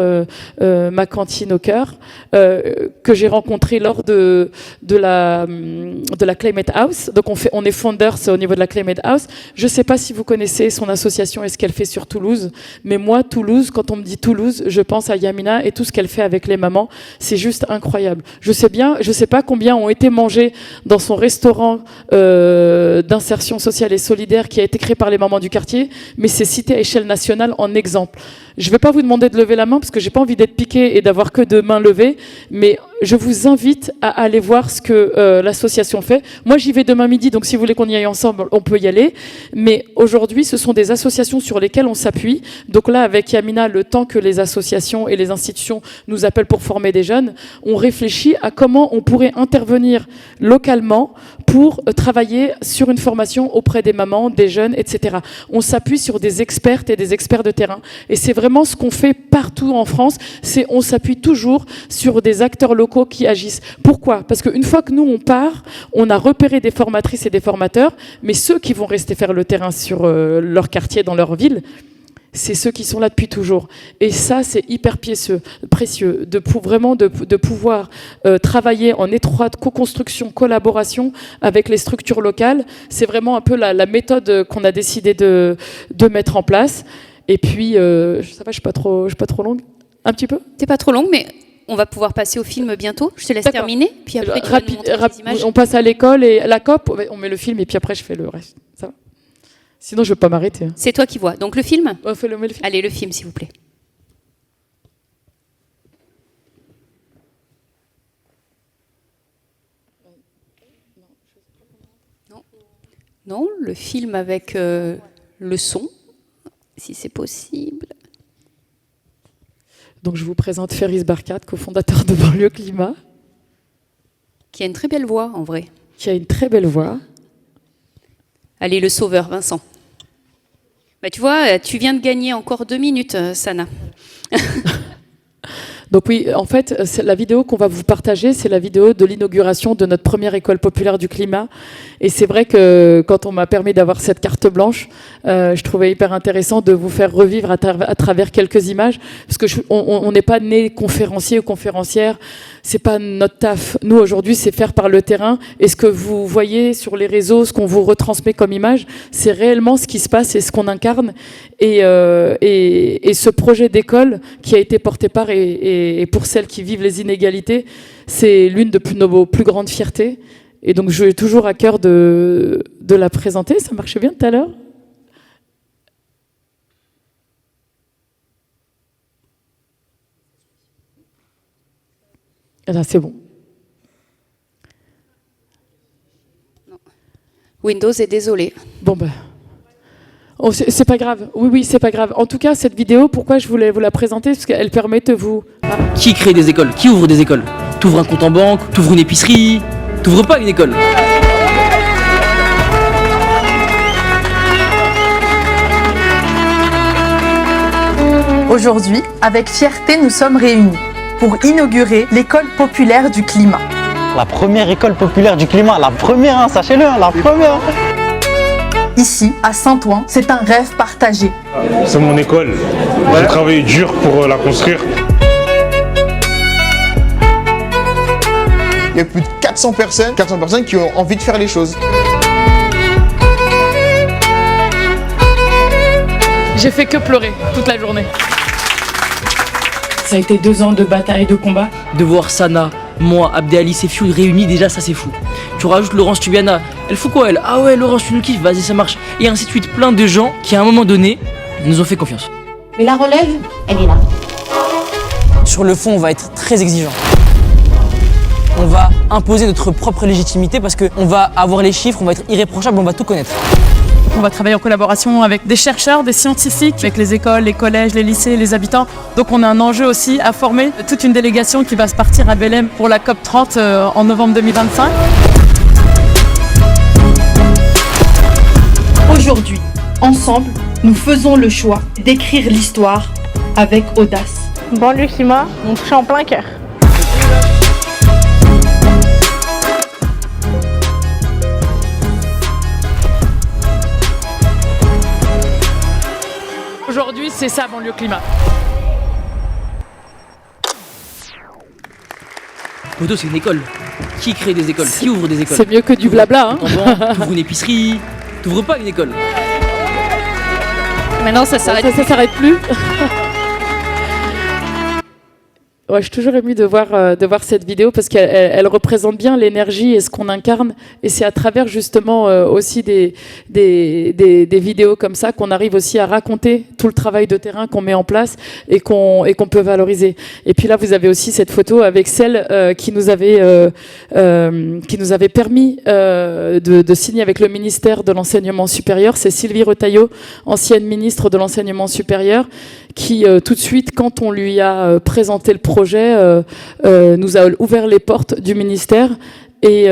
Ma Cantine au cœur, que j'ai rencontrée lors de la Climate House. Donc on est founders au niveau de la Climate House. Je ne sais pas si vous connaissez son association et ce qu'elle fait sur Toulouse, mais moi, Toulouse, quand on me dit Toulouse, je pense à Yamina et tout ce qu'elle fait avec les mamans. C'est juste incroyable. Je sais pas combien ont été mangés dans son restaurant d'insertion sociale et solidaire qui a été créé par les mamans du quartier, mais c'est cité à échelle nationale en exemple. Je ne vais pas vous demander de lever la main parce que j'ai pas envie d'être piqué et d'avoir que de mains levées, mais je vous invite à aller voir ce que l'association fait. Moi, j'y vais demain midi, donc si vous voulez qu'on y aille ensemble, on peut y aller. Mais aujourd'hui, ce sont des associations sur lesquelles on s'appuie. Donc là, avec Yamina, le temps que les associations et les institutions nous appellent pour former des jeunes, on réfléchit à comment on pourrait intervenir localement pour travailler sur une formation auprès des mamans, des jeunes, etc. On s'appuie sur des expertes et des experts de terrain. Et c'est vraiment ce qu'on fait partout en France, c'est on s'appuie toujours sur des acteurs locaux qui agissent. Pourquoi ? Parce qu'une fois que nous, on part, on a repéré des formatrices et des formateurs, mais ceux qui vont rester faire le terrain sur leur quartier, dans leur ville, c'est ceux qui sont là depuis toujours. Et ça, c'est hyper précieux de pouvoir travailler en étroite co-construction, collaboration avec les structures locales. C'est vraiment un peu la méthode qu'on a décidé de mettre en place. Et puis, ça va, je suis pas trop longue. Un petit peu ? T'es pas trop longue, mais on va pouvoir passer au film bientôt. Je te laisse terminer, puis après tu vas nous montrer les images. On passe à l'école et la COP, on met le film et puis après je fais le reste. Ça va ? Sinon, je ne vais pas m'arrêter. C'est toi qui vois. Donc le film ? On fait le film. Allez, le film, s'il vous plaît. Non, le film avec le son, si c'est possible. Donc je vous présente Féris Barkat, cofondateur de Banlieue Climat. Qui a une très belle voix, en vrai. Qui a une très belle voix. Allez, le sauveur, Vincent. Bah, tu vois, tu viens de gagner encore 2 minutes, Sana. Donc oui, en fait, la vidéo qu'on va vous partager, c'est la vidéo de l'inauguration de notre première école populaire du climat. Et c'est vrai que quand on m'a permis d'avoir cette carte blanche, je trouvais hyper intéressant de vous faire revivre à travers quelques images, parce que on n'est pas né conférencier ou conférencière, c'est pas notre taf. Nous aujourd'hui, c'est faire par le terrain. Et ce que vous voyez sur les réseaux, ce qu'on vous retransmet comme image, c'est réellement ce qui se passe et ce qu'on incarne. Et ce projet d'école qui a été porté par et pour celles qui vivent les inégalités, c'est l'une de nos plus grandes fiertés. Et donc, j'ai toujours à cœur de la présenter. Ça marchait bien tout à l'heure ? Là, c'est bon. Non. Windows est désolé. Bon, ben... Oh, c'est pas grave. Oui, c'est pas grave. En tout cas, cette vidéo, pourquoi je voulais vous la présenter ? Parce qu'elle permet de vous... Ah. Qui crée des écoles ? Qui ouvre des écoles ? T'ouvres un compte en banque ? T'ouvres une épicerie ? T'ouvres pas une école ? Aujourd'hui, avec fierté, nous sommes réunis pour inaugurer l'école populaire du climat. La première école populaire du climat, la première, hein, sachez-le, hein, la première. Ici, à Saint-Ouen, c'est un rêve partagé. C'est mon école. J'ai travaillé dur pour la construire. Il y a plus de 400 personnes qui ont envie de faire les choses. J'ai fait que pleurer toute la journée. Ça a été 2 ans de bataille, de combat. De voir Sana, moi, Abdelali et Fiou réunis, déjà ça c'est fou. Tu rajoutes Laurence Tubiana, elle fout quoi elle? Ah ouais, Laurence tu nous kiffes, vas-y ça marche. Et ainsi de suite, plein de gens qui à un moment donné nous ont fait confiance. Mais la relève, elle est là. Sur le fond, on va être très exigeant. On va imposer notre propre légitimité parce qu'on va avoir les chiffres, on va être irréprochable, on va tout connaître. On va travailler en collaboration avec des chercheurs, des scientifiques, avec les écoles, les collèges, les lycées, les habitants. Donc on a un enjeu aussi à former toute une délégation qui va se partir à Belém pour la COP30 en novembre 2025. Aujourd'hui, ensemble, nous faisons le choix d'écrire l'histoire avec audace. Banlieue Climat, on touche en plein cœur. Aujourd'hui, c'est ça, Banlieue Climat. Moto, c'est une école. Qui crée des écoles? Qui ouvre des écoles? C'est mieux que du blabla. Hein. T'ouvres une épicerie, t'ouvres pas une école. Maintenant, ça s'arrête. Ça s'arrête plus. Ouais, je suis toujours émue de voir cette vidéo parce qu'elle représente bien l'énergie et ce qu'on incarne. Et c'est à travers justement aussi des vidéos comme ça qu'on arrive aussi à raconter tout le travail de terrain qu'on met en place et qu'on peut valoriser. Et puis là, vous avez aussi cette photo avec celle qui nous avait permis de signer avec le ministère de l'Enseignement supérieur. C'est Sylvie Retailleau, ancienne ministre de l'Enseignement supérieur, qui tout de suite, quand on lui a présenté le projet, nous a ouvert les portes du ministère. Et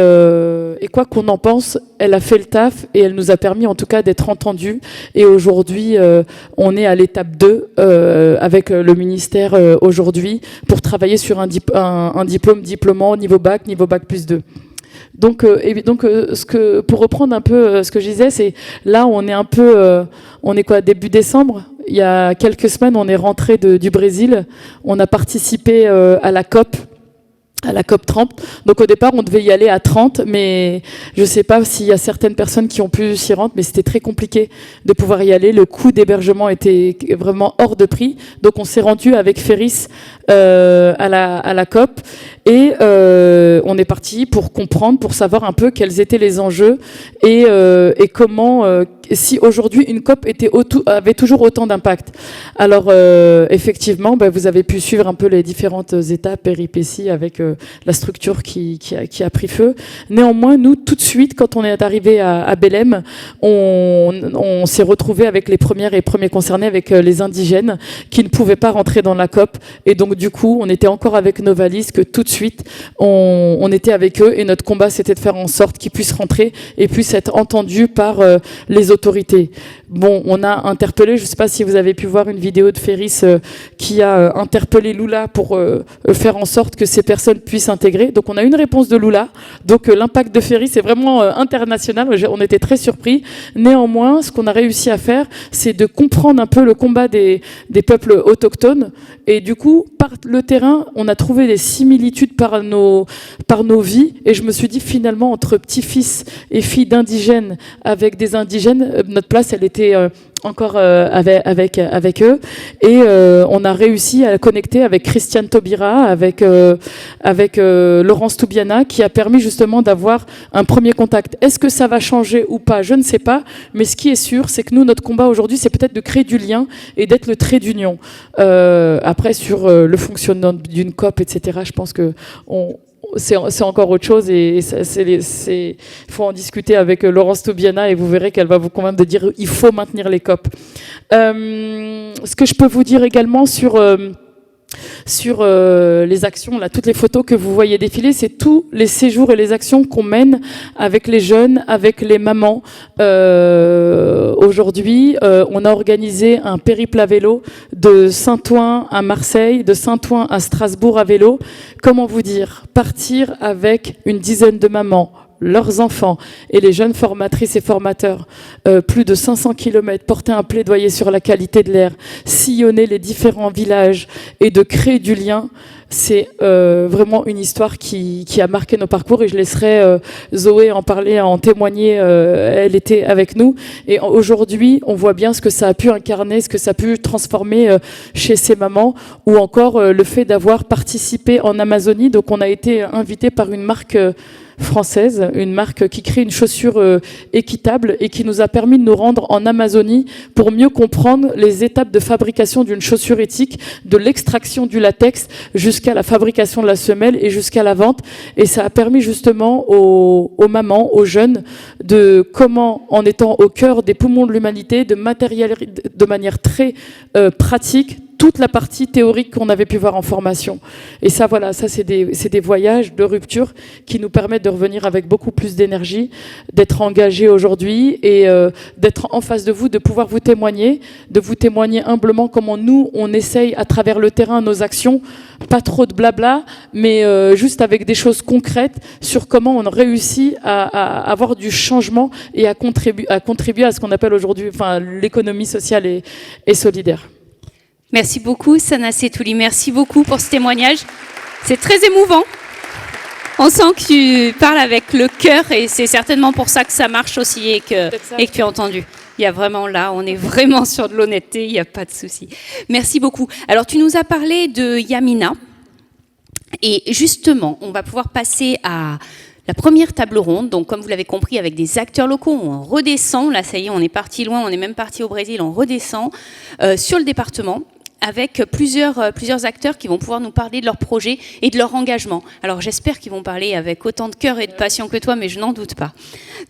quoi qu'on en pense, elle a fait le taf et elle nous a permis en tout cas d'être entendus. Et aujourd'hui, on est à l'étape 2 avec le ministère aujourd'hui pour travailler sur un diplôme diplômant niveau bac plus 2. Donc pour reprendre un peu ce que je disais, c'est là on est un peu, on est quoi, début décembre. Il y a quelques semaines, on est rentré du Brésil. On a participé à la COP 30. Donc au départ, on devait y aller à 30, mais je ne sais pas s'il y a certaines personnes qui ont pu s'y rendre, mais c'était très compliqué de pouvoir y aller. Le coût d'hébergement était vraiment hors de prix. Donc on s'est rendu avec Ferris à la COP et on est parti pour comprendre, pour savoir un peu quels étaient les enjeux et comment, si aujourd'hui une COP avait toujours autant d'impact. Alors effectivement, vous avez pu suivre un peu les différentes étapes, péripéties avec la structure qui a pris feu. Néanmoins, nous, tout de suite, quand on est arrivé à Belém, on s'est retrouvé avec les premières et premiers concernés, avec les indigènes qui ne pouvaient pas rentrer dans la COP. Et donc, du coup, on était encore avec nos valises, que tout de suite, on était avec eux. Et notre combat, c'était de faire en sorte qu'ils puissent rentrer et puissent être entendus par les autorités. Bon, on a interpellé, je ne sais pas si vous avez pu voir une vidéo de Ferris qui a interpellé Lula pour faire en sorte que ces personnes puissent intégrer. Donc on a une réponse de Lula. Donc l'impact de Ferris est vraiment international. On était très surpris. Néanmoins, ce qu'on a réussi à faire, c'est de comprendre un peu le combat des peuples autochtones. Et du coup, par le terrain, on a trouvé des similitudes par nos vies. Et je me suis dit, finalement, entre petits-fils et filles d'indigènes avec des indigènes, notre place, elle était encore avec eux. Et on a réussi à connecter avec Christiane Taubira, avec Laurence Tubiana, qui a permis justement d'avoir un premier contact. Est-ce que ça va changer ou pas? Je ne sais pas. Mais ce qui est sûr, c'est que nous, notre combat aujourd'hui, c'est peut-être de créer du lien et d'être le trait d'union. Après, sur le fonctionnement d'une COP, etc., je pense que c'est encore autre chose et il faut en discuter avec Laurence Tubiana et vous verrez qu'elle va vous convaincre de dire il faut maintenir les COP. Ce que je peux vous dire également sur sur les actions, là, toutes les photos que vous voyez défiler, c'est tous les séjours et les actions qu'on mène avec les jeunes, avec les mamans. Aujourd'hui, on a organisé un périple à vélo de Saint-Ouen à Marseille, de Saint-Ouen à Strasbourg à vélo. Comment vous dire? Partir avec une dizaine de mamans, leurs enfants et les jeunes formatrices et formateurs, plus de 500 km, porter un plaidoyer sur la qualité de l'air, sillonner les différents villages et de créer du lien, c'est vraiment une histoire qui a marqué nos parcours et je laisserai Zoé en parler, en témoigner, elle était avec nous et aujourd'hui on voit bien ce que ça a pu incarner, ce que ça a pu transformer chez ces mamans ou encore le fait d'avoir participé en Amazonie, donc on a été invité par une marque française, une marque qui crée une chaussure équitable et qui nous a permis de nous rendre en Amazonie pour mieux comprendre les étapes de fabrication d'une chaussure éthique, de l'extraction du latex jusqu'à la fabrication de la semelle et jusqu'à la vente. Et ça a permis justement aux mamans, aux jeunes, de comment, en étant au cœur des poumons de l'humanité, de manière très pratique, toute la partie théorique qu'on avait pu voir en formation. Et ça, voilà, ça c'est des voyages de rupture qui nous permettent de revenir avec beaucoup plus d'énergie, d'être engagés aujourd'hui et d'être en face de vous, de pouvoir vous témoigner, de vous témoigner humblement comment nous, on essaye à travers le terrain nos actions, pas trop de blabla, mais juste avec des choses concrètes sur comment on réussit à avoir du changement et à contribuer à ce qu'on appelle aujourd'hui l'économie sociale et solidaire. Merci beaucoup, Sana Setouli. Merci beaucoup pour ce témoignage. C'est très émouvant. On sent que tu parles avec le cœur et c'est certainement pour ça que ça marche aussi et que tu as entendu. Il y a vraiment là, on est vraiment sur de l'honnêteté, il n'y a pas de souci. Merci beaucoup. Alors, tu nous as parlé de Yamina. Et justement, on va pouvoir passer à la première table ronde. Donc, comme vous l'avez compris, avec des acteurs locaux, on redescend. Là, ça y est, on est parti loin, on est même parti au Brésil, on redescend sur le département, avec plusieurs acteurs qui vont pouvoir nous parler de leur projet et de leur engagement. Alors j'espère qu'ils vont parler avec autant de cœur et de passion que toi, mais je n'en doute pas.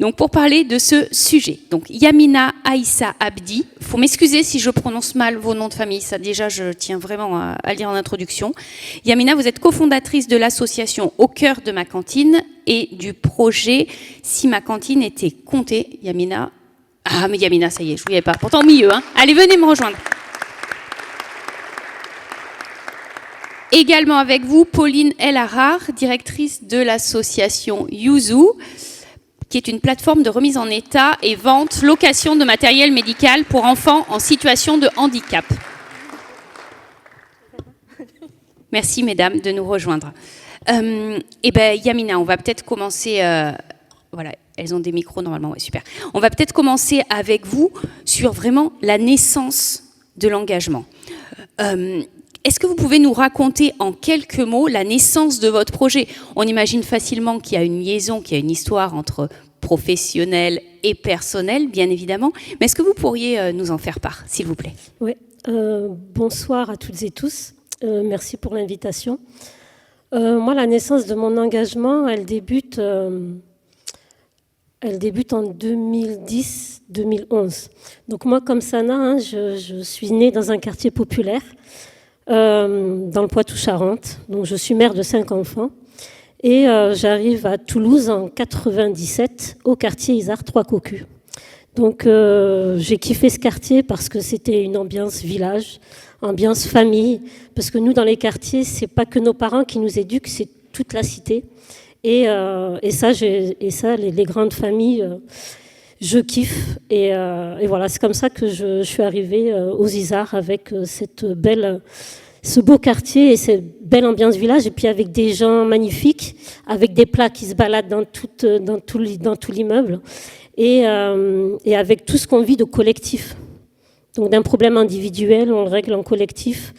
Donc pour parler de ce sujet, donc Yamina Aïssa Abdi, il faut m'excuser si je prononce mal vos noms de famille, ça déjà je tiens vraiment à le dire en introduction. Yamina, vous êtes cofondatrice de l'association Au cœur de ma cantine et du projet Si ma cantine était comptée. Yamina, ah mais Yamina, ça y est, je ne voyais pas, pourtant au milieu, hein. Allez, venez me rejoindre. Également avec vous, Pauline Elarar, directrice de l'association Yuzu, qui est une plateforme de remise en état et vente, location de matériel médical pour enfants en situation de handicap. Merci, mesdames, de nous rejoindre. Eh bien, Yamina, on va peut-être commencer... voilà, elles ont des micros normalement, ouais, super. On va peut-être commencer avec vous sur vraiment la naissance de l'engagement. Est-ce que vous pouvez nous raconter en quelques mots la naissance de votre projet? On imagine facilement qu'il y a une liaison, qu'il y a une histoire entre professionnel et personnel, bien évidemment. Mais est-ce que vous pourriez nous en faire part, s'il vous plaît? Oui. Bonsoir à toutes et tous. Merci pour l'invitation. Moi, la naissance de mon engagement, elle débute en 2010-2011. Donc moi, comme Sana, hein, je suis née dans un quartier populaire. Dans le Poitou-Charentes. Donc, je suis mère de 5 enfants. Et j'arrive à Toulouse en 97, au quartier Isard 3 Cocus. Donc, j'ai kiffé ce quartier parce que c'était une ambiance village, ambiance famille. Parce que nous, dans les quartiers, c'est pas que nos parents qui nous éduquent, c'est toute la cité. Et ça, les grandes familles... je kiffe et voilà, c'est comme ça que je suis arrivée aux Isards avec ce beau quartier et cette belle ambiance village et puis avec des gens magnifiques, avec des plats qui se baladent dans tout l'immeuble et avec tout ce qu'on vit de collectif. Donc d'un problème individuel, on le règle en collectif.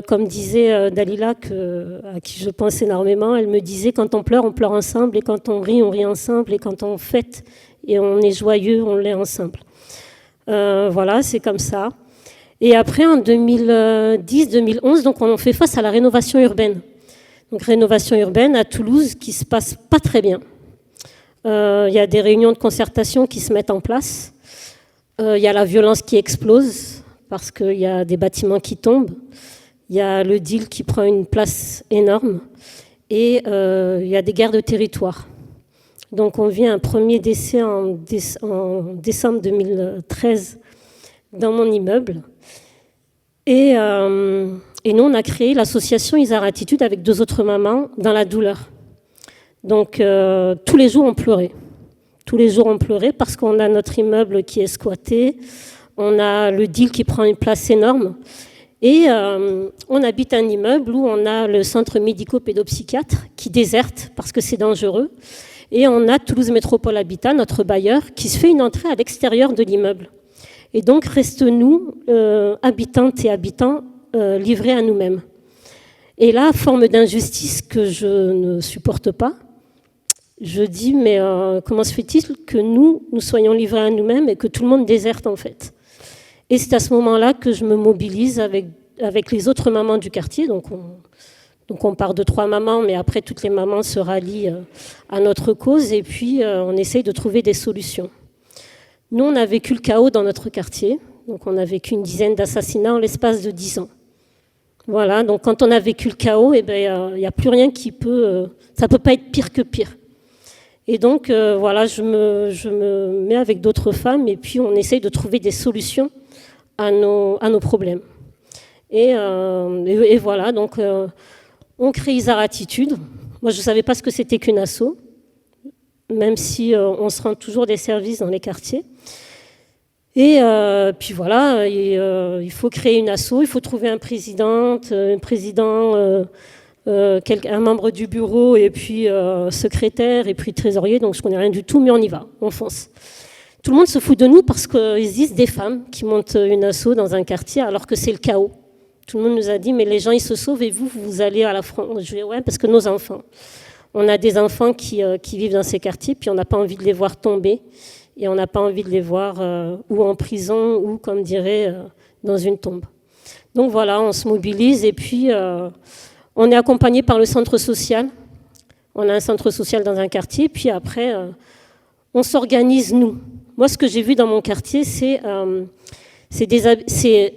Comme disait Dalila, à qui je pense énormément, elle me disait quand on pleure ensemble et quand on rit ensemble et quand on fête et on est joyeux, on l'est ensemble. Voilà, c'est comme ça. Et après, en 2010-2011, donc on fait face à la rénovation urbaine. Donc rénovation urbaine à Toulouse qui se passe pas très bien. Il y a des réunions de concertation qui se mettent en place. Il y a la violence qui explose parce qu'il y a des bâtiments qui tombent. il y a le deal qui prend une place énorme et il y a des guerres de territoire. Donc on vit un premier décès en décembre 2013 dans mon immeuble. Et nous, on a créé l'association Isar Attitude avec 2 autres mamans dans la douleur. Donc tous les jours, on pleurait. Tous les jours, on pleurait parce qu'on a notre immeuble qui est squatté, on a le deal qui prend une place énorme. Et on habite un immeuble où on a le centre médico-pédopsychiatre qui déserte parce que c'est dangereux. Et on a Toulouse Métropole Habitat, notre bailleur, qui se fait une entrée à l'extérieur de l'immeuble. Et donc, reste nous, habitantes et habitants, livrés à nous-mêmes. Et là, forme d'injustice que je ne supporte pas, je dis, mais comment se fait-il que nous soyons livrés à nous-mêmes et que tout le monde déserte en fait? Et c'est à ce moment-là que je me mobilise avec les autres mamans du quartier. Donc on part de 3 mamans, mais après toutes les mamans se rallient à notre cause et puis on essaye de trouver des solutions. Nous, on a vécu le chaos dans notre quartier. Donc on a vécu une dizaine d'assassinats en l'espace de 10 ans. Voilà, donc quand on a vécu le chaos, il n'y a plus rien qui peut... ça ne peut pas être pire que pire. Et donc, voilà, je me mets avec d'autres femmes et puis on essaye de trouver des solutions à nos problèmes. Et voilà, donc on crée Isar Attitude. Moi, je ne savais pas ce que c'était qu'une asso, même si on se rend toujours des services dans les quartiers. Et puis voilà, il faut créer une asso, il faut trouver un président, un membre du bureau et puis secrétaire et puis trésorier, donc je ne connais rien du tout, mais on y va, on fonce. Tout le monde se fout de nous parce qu'ils disent des femmes qui montent une asso dans un quartier alors que c'est le chaos. Tout le monde nous a dit, mais les gens ils se sauvent et vous allez à la front. Je dis, ouais, parce que nos enfants, on a des enfants qui vivent dans ces quartiers, puis on n'a pas envie de les voir tomber et on n'a pas envie de les voir ou en prison ou, comme dirait, dans une tombe. Donc voilà, on se mobilise et puis... on est accompagné par le centre social. On a un centre social dans un quartier, puis après, on s'organise, nous. Moi, ce que j'ai vu dans mon quartier, c'est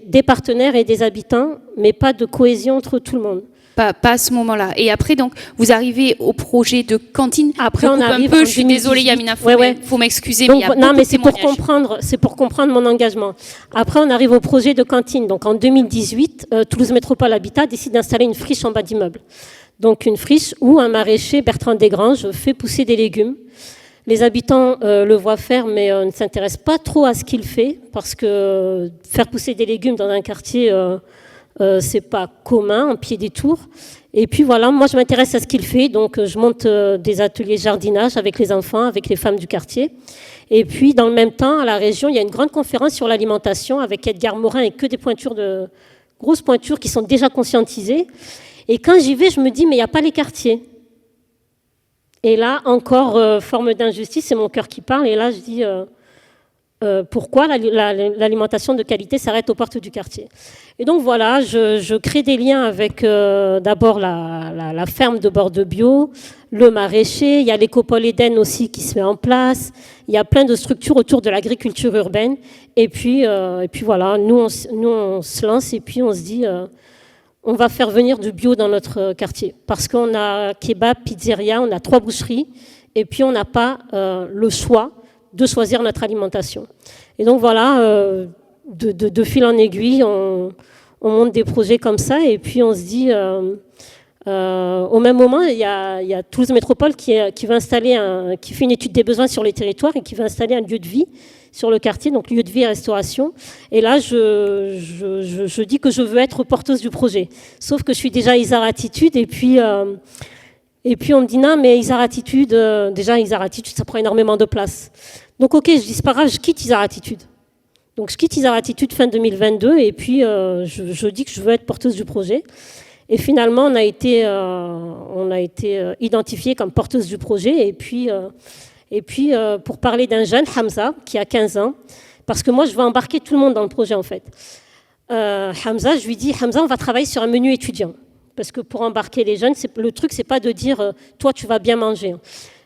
des partenaires et des habitants, mais pas de cohésion entre tout le monde. Pas à ce moment-là. Et après, donc, vous arrivez au projet de cantine. Après, on arrive un peu, je suis désolée, Yamina, faut m'excuser, donc, mais il y a non, mais c'est pour comprendre mon engagement. Après, on arrive au projet de cantine. Donc, en 2018, Toulouse Métropole Habitat décide d'installer une friche en bas d'immeuble. Donc, une friche où un maraîcher, Bertrand Desgranges, fait pousser des légumes. Les habitants le voient faire, mais ne s'intéressent pas trop à ce qu'il fait, parce que faire pousser des légumes dans un quartier... c'est pas commun, en pied des tours. Et puis voilà, moi je m'intéresse à ce qu'il fait, donc je monte des ateliers jardinage avec les enfants, avec les femmes du quartier. Et puis dans le même temps, à la région, il y a une grande conférence sur l'alimentation avec Edgar Morin et que des grosses pointures qui sont déjà conscientisées. Et quand j'y vais, je me dis, mais il n'y a pas les quartiers. Et là, encore, forme d'injustice, c'est mon cœur qui parle. Et là, je dis... pourquoi l'alimentation de qualité s'arrête aux portes du quartier. Et donc voilà, je crée des liens avec d'abord la ferme de Bordeaux Bio, le maraîcher, il y a l'écopole Eden aussi qui se met en place, il y a plein de structures autour de l'agriculture urbaine. Et puis voilà, nous on se lance et puis on se dit, on va faire venir du bio dans notre quartier. Parce qu'on a kebab, pizzeria, on a 3 boucheries et puis on n'a pas le choix de choisir notre alimentation. Et donc voilà, de fil en aiguille, on monte des projets comme ça et puis on se dit, au même moment, il y a Toulouse Métropole qui va installer qui fait une étude des besoins sur les territoires et qui va installer un lieu de vie sur le quartier, donc lieu de vie et restauration. Et là, je dis que je veux être porteuse du projet. Sauf que je suis déjà Isar Attitude et puis on me dit non, mais Isar Attitude, ça prend énormément de place. Donc ok, je dis c'est pas grave, je quitte Isar Attitude. Donc je quitte Isar Attitude fin 2022 et puis je dis que je veux être porteuse du projet. Et finalement, on a été identifié comme porteuse du projet. Et puis pour parler d'un jeune, Hamza, qui a 15 ans, parce que moi je veux embarquer tout le monde dans le projet en fait. Hamza, je lui dis, Hamza, on va travailler sur un menu étudiant. Parce que pour embarquer les jeunes, le truc, c'est pas de dire « toi, tu vas bien manger ».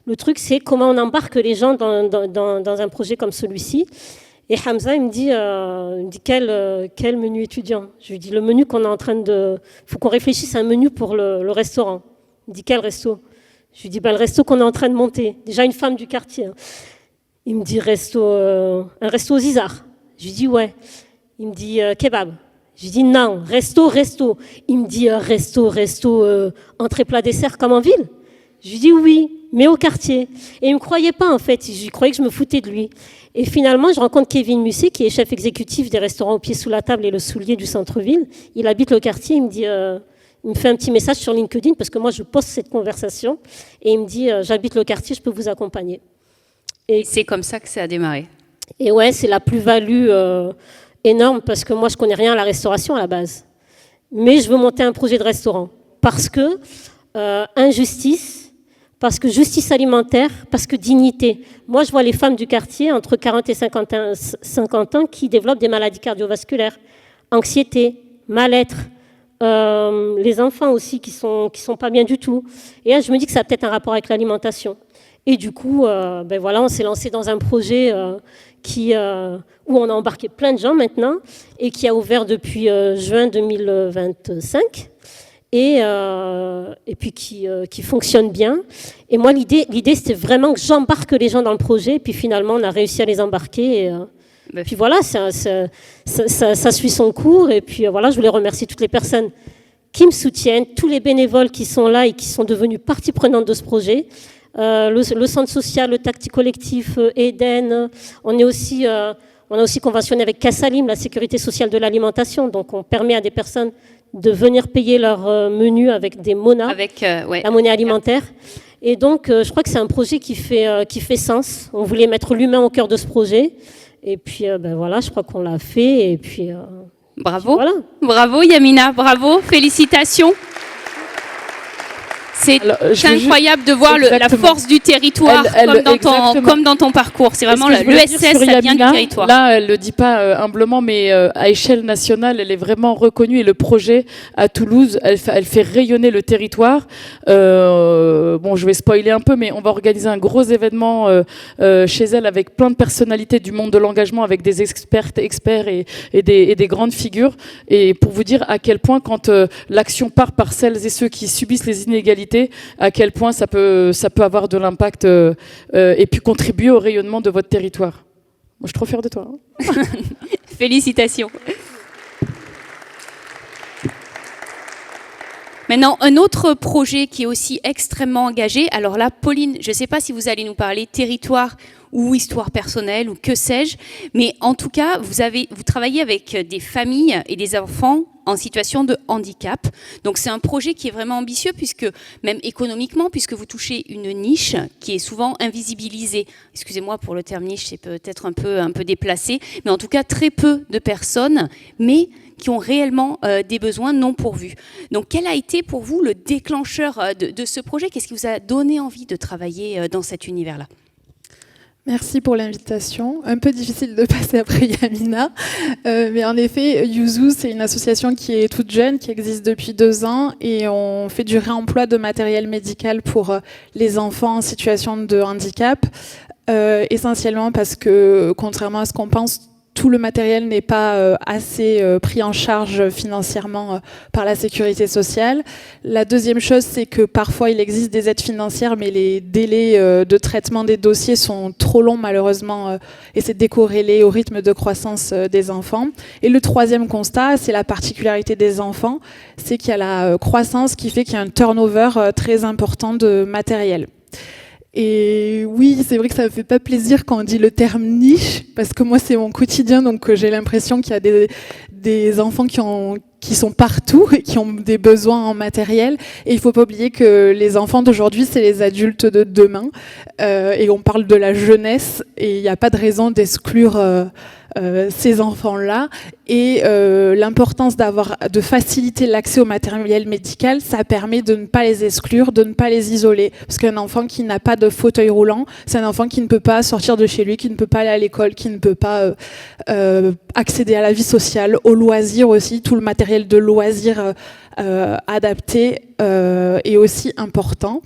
Le truc, c'est comment on embarque les gens dans un projet comme celui-ci. Et Hamza, il me dit quel menu étudiant? Je lui dis le menu qu'on est en train de... Il faut qu'on réfléchisse à un menu pour le restaurant. Il me dit quel resto? Je lui dis le resto qu'on est en train de monter. Déjà une femme du quartier. Hein. Il me dit un resto aux Isards. Je lui dis ouais. Il me dit kebab. Je lui dis non, resto. Il me dit resto, entrée plat dessert comme en ville. Je lui dis oui, mais au quartier. Et il ne me croyait pas en fait, je croyais que je me foutais de lui. Et finalement, je rencontre Kevin Musset, qui est chef exécutif des restaurants au pied sous la table et le soulier du centre-ville. Il habite le quartier, il me dit, il me fait un petit message sur LinkedIn, parce que moi je poste cette conversation, et il me dit, j'habite le quartier, je peux vous accompagner. Et c'est comme ça que ça a démarré. Et ouais, c'est la plus-value énorme, parce que moi je connais rien à la restauration à la base. Mais je veux monter un projet de restaurant, parce que injustice, parce que justice alimentaire, parce que dignité. Moi, je vois les femmes du quartier, entre 40 et 50 ans, qui développent des maladies cardiovasculaires, anxiété, mal-être, les enfants aussi qui sont pas bien du tout. Et là, je me dis que ça a peut-être un rapport avec l'alimentation. Et du coup, voilà, on s'est lancé dans un projet où on a embarqué plein de gens maintenant, et qui a ouvert depuis juin 2025. Et puis qui fonctionne bien. Et moi, l'idée, c'était vraiment que j'embarque les gens dans le projet. Et puis finalement, on a réussi à les embarquer. Puis voilà, ça suit son cours. Et puis voilà, je voulais remercier toutes les personnes qui me soutiennent, tous les bénévoles qui sont là et qui sont devenus partie prenante de ce projet. Le centre social, le Tacti Collectif, Eden. On a aussi conventionné avec Cassalim, la sécurité sociale de l'alimentation. Donc on permet à des personnes de venir payer leur menu avec des monas, la monnaie alimentaire. Et donc, je crois que c'est un projet qui fait sens. On voulait mettre l'humain au cœur de ce projet. Et puis, voilà, je crois qu'on l'a fait. Et puis, bravo. Voilà. Bravo, Yamina. Bravo. Félicitations. C'est incroyable de voir la force du territoire comme dans ton parcours. C'est vraiment l'ESS, ça vient du territoire. Là, elle ne le dit pas humblement, mais à échelle nationale, elle est vraiment reconnue. Et le projet à Toulouse, elle fait rayonner le territoire. Bon, je vais spoiler un peu, mais on va organiser un gros événement chez elle avec plein de personnalités du monde de l'engagement, avec des experts et des grandes figures. Et pour vous dire à quel point, quand l'action part par celles et ceux qui subissent les inégalités, à quel point ça peut avoir de l'impact et puis contribuer au rayonnement de votre territoire. Moi, je suis trop fière de toi. Hein. Félicitations. Maintenant, un autre projet qui est aussi extrêmement engagé. Alors là, Pauline, je ne sais pas si vous allez nous parler territoire ou histoire personnelle ou que sais-je, mais en tout cas, vous travaillez avec des familles et des enfants en situation de handicap. Donc c'est un projet qui est vraiment ambitieux, puisque même économiquement, puisque vous touchez une niche qui est souvent invisibilisée. Excusez-moi pour le terme niche, c'est peut-être un peu déplacé, mais en tout cas très peu de personnes, mais qui ont réellement des besoins non pourvus. Donc quel a été pour vous le déclencheur de ce projet? Qu'est-ce qui vous a donné envie de travailler dans cet univers-là? Merci pour l'invitation. Un peu difficile de passer après Yamina. Mais en effet, Yuzu, c'est une association qui est toute jeune, qui existe depuis 2 ans. Et on fait du réemploi de matériel médical pour les enfants en situation de handicap. Essentiellement parce que, contrairement à ce qu'on pense, tout le matériel n'est pas assez pris en charge financièrement par la sécurité sociale. La deuxième chose, c'est que parfois il existe des aides financières, mais les délais de traitement des dossiers sont trop longs malheureusement, et c'est décorrélé au rythme de croissance des enfants. Et le troisième constat, c'est la particularité des enfants, c'est qu'il y a la croissance qui fait qu'il y a un turnover très important de matériel. Et oui, c'est vrai que ça me fait pas plaisir quand on dit le terme niche, parce que moi c'est mon quotidien, donc j'ai l'impression qu'il y a des enfants qui sont partout et qui ont des besoins en matériel. Et il faut pas oublier que les enfants d'aujourd'hui, c'est les adultes de demain. Et on parle de la jeunesse, et il n'y a pas de raison d'exclure ces enfants-là. Et l'importance de faciliter l'accès au matériel médical, ça permet de ne pas les exclure, de ne pas les isoler. Parce qu'un enfant qui n'a pas de fauteuil roulant, c'est un enfant qui ne peut pas sortir de chez lui, qui ne peut pas aller à l'école, qui ne peut pas accéder à la vie sociale, aux loisirs aussi. Tout le matériel de loisirs adapté est aussi important.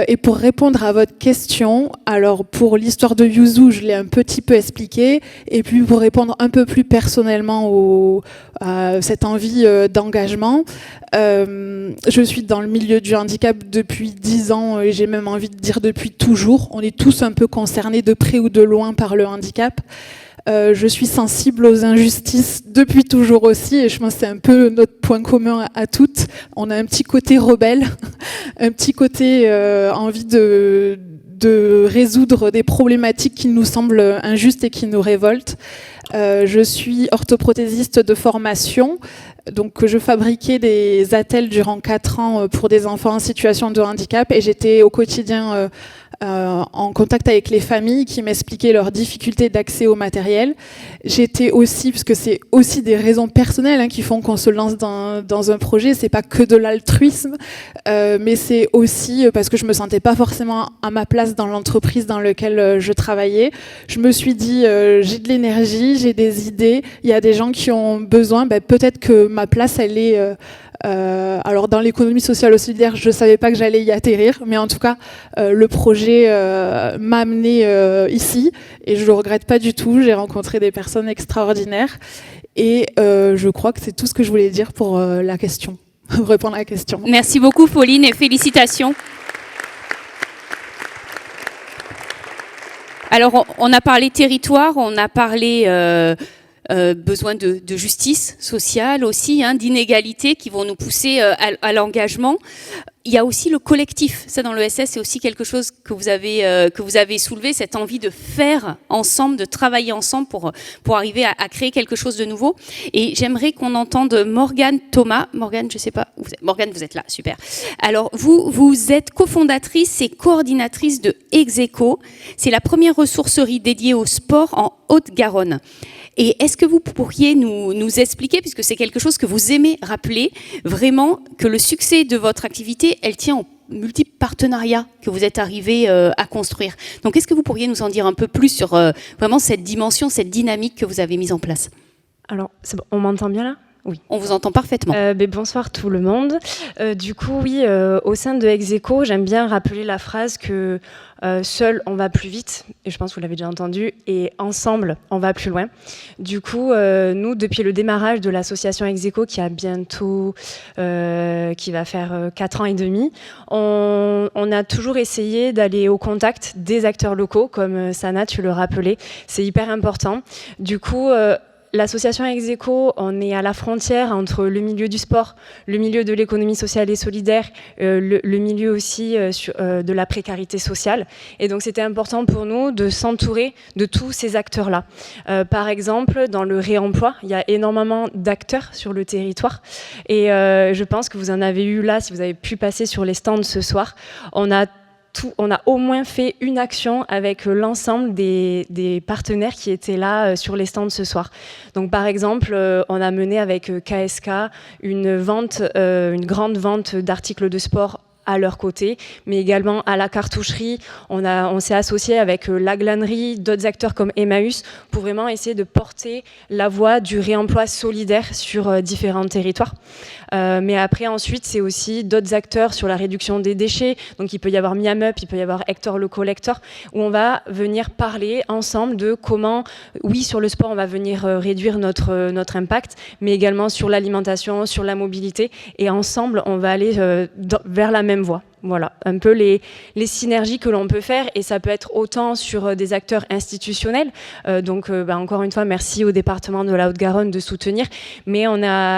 Et pour répondre à votre question, alors pour l'histoire de Yuzu, je l'ai un petit peu expliqué, et puis pour répondre un peu plus personnellement à cette envie d'engagement, je suis dans le milieu du handicap depuis 10 ans, et j'ai même envie de dire depuis toujours. On est tous un peu concernés de près ou de loin par le handicap. Je suis sensible aux injustices depuis toujours aussi, et je pense que c'est un peu notre point commun à toutes. On a un petit côté rebelle, un petit côté envie de résoudre des problématiques qui nous semblent injustes et qui nous révoltent. Je suis orthoprothésiste de formation, donc je fabriquais des attelles durant 4 ans pour des enfants en situation de handicap, et j'étais au quotidien en contact avec les familles qui m'expliquaient leurs difficultés d'accès au matériel. J'étais aussi, parce que c'est aussi des raisons personnelles qui font qu'on se lance dans un projet, c'est pas que de l'altruisme, mais c'est aussi parce que je me sentais pas forcément à ma place dans l'entreprise dans laquelle je travaillais. Je me suis dit, j'ai de l'énergie, j'ai des idées, il y a des gens qui ont besoin, peut-être que ma place, elle est... alors dans l'économie sociale et solidaire, je ne savais pas que j'allais y atterrir, mais en tout cas, le projet m'a amené ici, et je ne le regrette pas du tout. J'ai rencontré des personnes extraordinaires, et je crois que c'est tout ce que je voulais dire pour la question, répondre à la question. Merci beaucoup Pauline, et félicitations. Alors on a parlé territoire, on a parlé... besoin de justice sociale aussi, d'inégalités qui vont nous pousser à l'engagement. Il y a aussi le collectif. Ça, dans l'ESS, c'est aussi quelque chose que vous avez soulevé, cette envie de faire ensemble, de travailler ensemble pour arriver à créer quelque chose de nouveau. Et j'aimerais qu'on entende Morgane Thomas. Morgane, je sais pas. Morgane, vous êtes là, super. Alors, vous êtes cofondatrice et coordinatrice de Execo. C'est la première ressourcerie dédiée au sport en Haute-Garonne. Et est-ce que vous pourriez nous expliquer, puisque c'est quelque chose que vous aimez rappeler, vraiment que le succès de votre activité, elle tient aux multiples partenariats que vous êtes arrivés à construire. Donc, est-ce que vous pourriez nous en dire un peu plus sur vraiment cette dimension, cette dynamique que vous avez mise en place? Alors, c'est bon, on m'entend bien là? Oui, on vous entend parfaitement. Bonsoir tout le monde. Du coup, oui, au sein de Execo, j'aime bien rappeler la phrase que seul on va plus vite, et je pense que vous l'avez déjà entendu, et ensemble on va plus loin. Du coup, nous, depuis le démarrage de l'association Execo, qui a bientôt, qui va faire 4 ans et demi, on a toujours essayé d'aller au contact des acteurs locaux, comme Sana, tu le rappelais, c'est hyper important. Du coup, l'association Execo, on est à la frontière entre le milieu du sport, le milieu de l'économie sociale et solidaire, le milieu aussi de la précarité sociale. Et donc, c'était important pour nous de s'entourer de tous ces acteurs-là. Par exemple, dans le réemploi, il y a énormément d'acteurs sur le territoire. Et je pense que vous en avez eu là, si vous avez pu passer sur les stands ce soir. On a au moins fait une action avec l'ensemble des partenaires qui étaient là sur les stands ce soir. Donc par exemple, on a mené avec KSK une grande vente d'articles de sport à leur côté, mais également à la cartoucherie. On s'est associé avec la glanerie, d'autres acteurs comme Emmaüs, pour vraiment essayer de porter la voix du réemploi solidaire sur différents territoires. Mais après, ensuite, c'est aussi d'autres acteurs sur la réduction des déchets. Donc, il peut y avoir Miam Up, il peut y avoir Hector le collector, où on va venir parler ensemble de comment, oui, sur le sport, on va venir réduire notre impact, mais également sur l'alimentation, sur la mobilité. Et ensemble, on va aller vers la même voie. Voilà, un peu les synergies que l'on peut faire, et ça peut être autant sur des acteurs institutionnels. Donc, encore une fois, merci au département de la Haute-Garonne de soutenir. Mais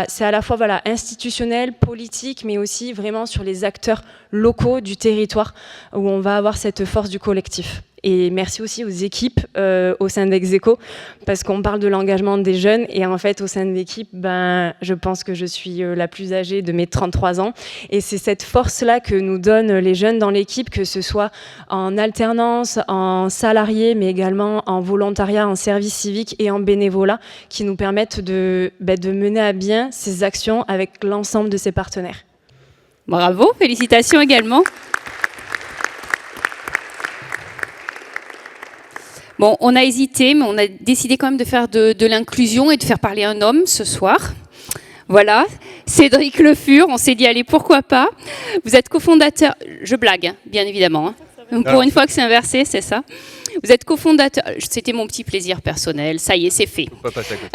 c'est à la fois institutionnel, politique, mais aussi vraiment sur les acteurs locaux du territoire où on va avoir cette force du collectif. Et merci aussi aux équipes au sein d'Execo, parce qu'on parle de l'engagement des jeunes, et en fait au sein de l'équipe, je pense que je suis la plus âgée de mes 33 ans, et c'est cette force-là que nous donnent les jeunes dans l'équipe, que ce soit en alternance, en salarié, mais également en volontariat, en service civique et en bénévolat, qui nous permettent de mener à bien ces actions avec l'ensemble de ces partenaires. Bravo, félicitations également. Bon, on a hésité, mais on a décidé quand même de faire de l'inclusion et de faire parler un homme ce soir. Voilà, Cédric Le Fur, on s'est dit allez pourquoi pas. Vous êtes cofondateur, je blague hein, bien évidemment, hein. Donc, pour une fois que c'est inversé, c'est ça. Vous êtes cofondateur, c'était mon petit plaisir personnel, ça y est, c'est fait.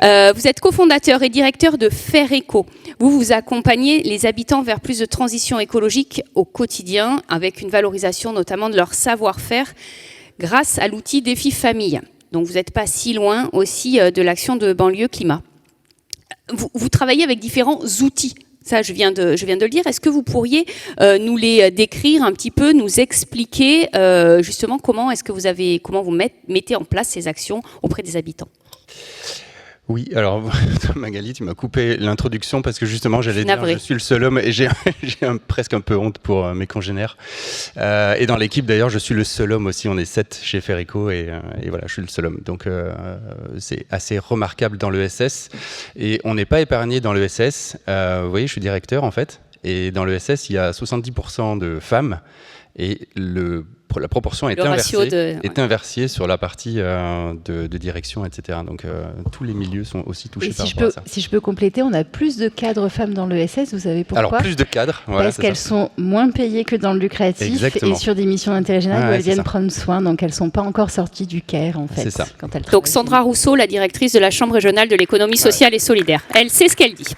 Vous êtes cofondateur et directeur de Faire Éco. Vous accompagnez les habitants vers plus de transition écologique au quotidien, avec une valorisation notamment de leur savoir-faire grâce à l'outil Défi Famille. Donc vous n'êtes pas si loin aussi de l'action de banlieue climat. Vous travaillez avec différents outils. Ça, je viens de le dire. Est-ce que vous pourriez nous les décrire un petit peu, nous expliquer justement comment vous mettez en place ces actions auprès des habitants? Oui, alors Magali, tu m'as coupé l'introduction parce que justement j'allais dire je suis le seul homme et j'ai presque un peu honte pour mes congénères. Et dans l'équipe d'ailleurs, je suis le seul homme aussi, on est 7 chez Faire Éco et voilà, je suis le seul homme. Donc c'est assez remarquable dans l'ESS et on n'est pas épargné dans l'ESS. Vous voyez, je suis directeur en fait et dans l'ESS, il y a 70% de femmes et la proportion est inversée sur la partie de direction, etc. Donc tous les milieux sont aussi touchés par rapport à ça. Si je peux compléter, on a plus de cadres femmes dans l'ESS, vous savez pourquoi? Alors plus de cadres, voilà, parce qu'elles sont moins payées que dans le lucratif. Exactement. Et sur des missions d'intérêt général où elles viennent prendre soin, donc elles ne sont pas encore sorties du CARE en fait. C'est ça. Donc Sandra Rousseau, la directrice de la Chambre régionale de l'économie sociale et solidaire, elle sait ce qu'elle dit.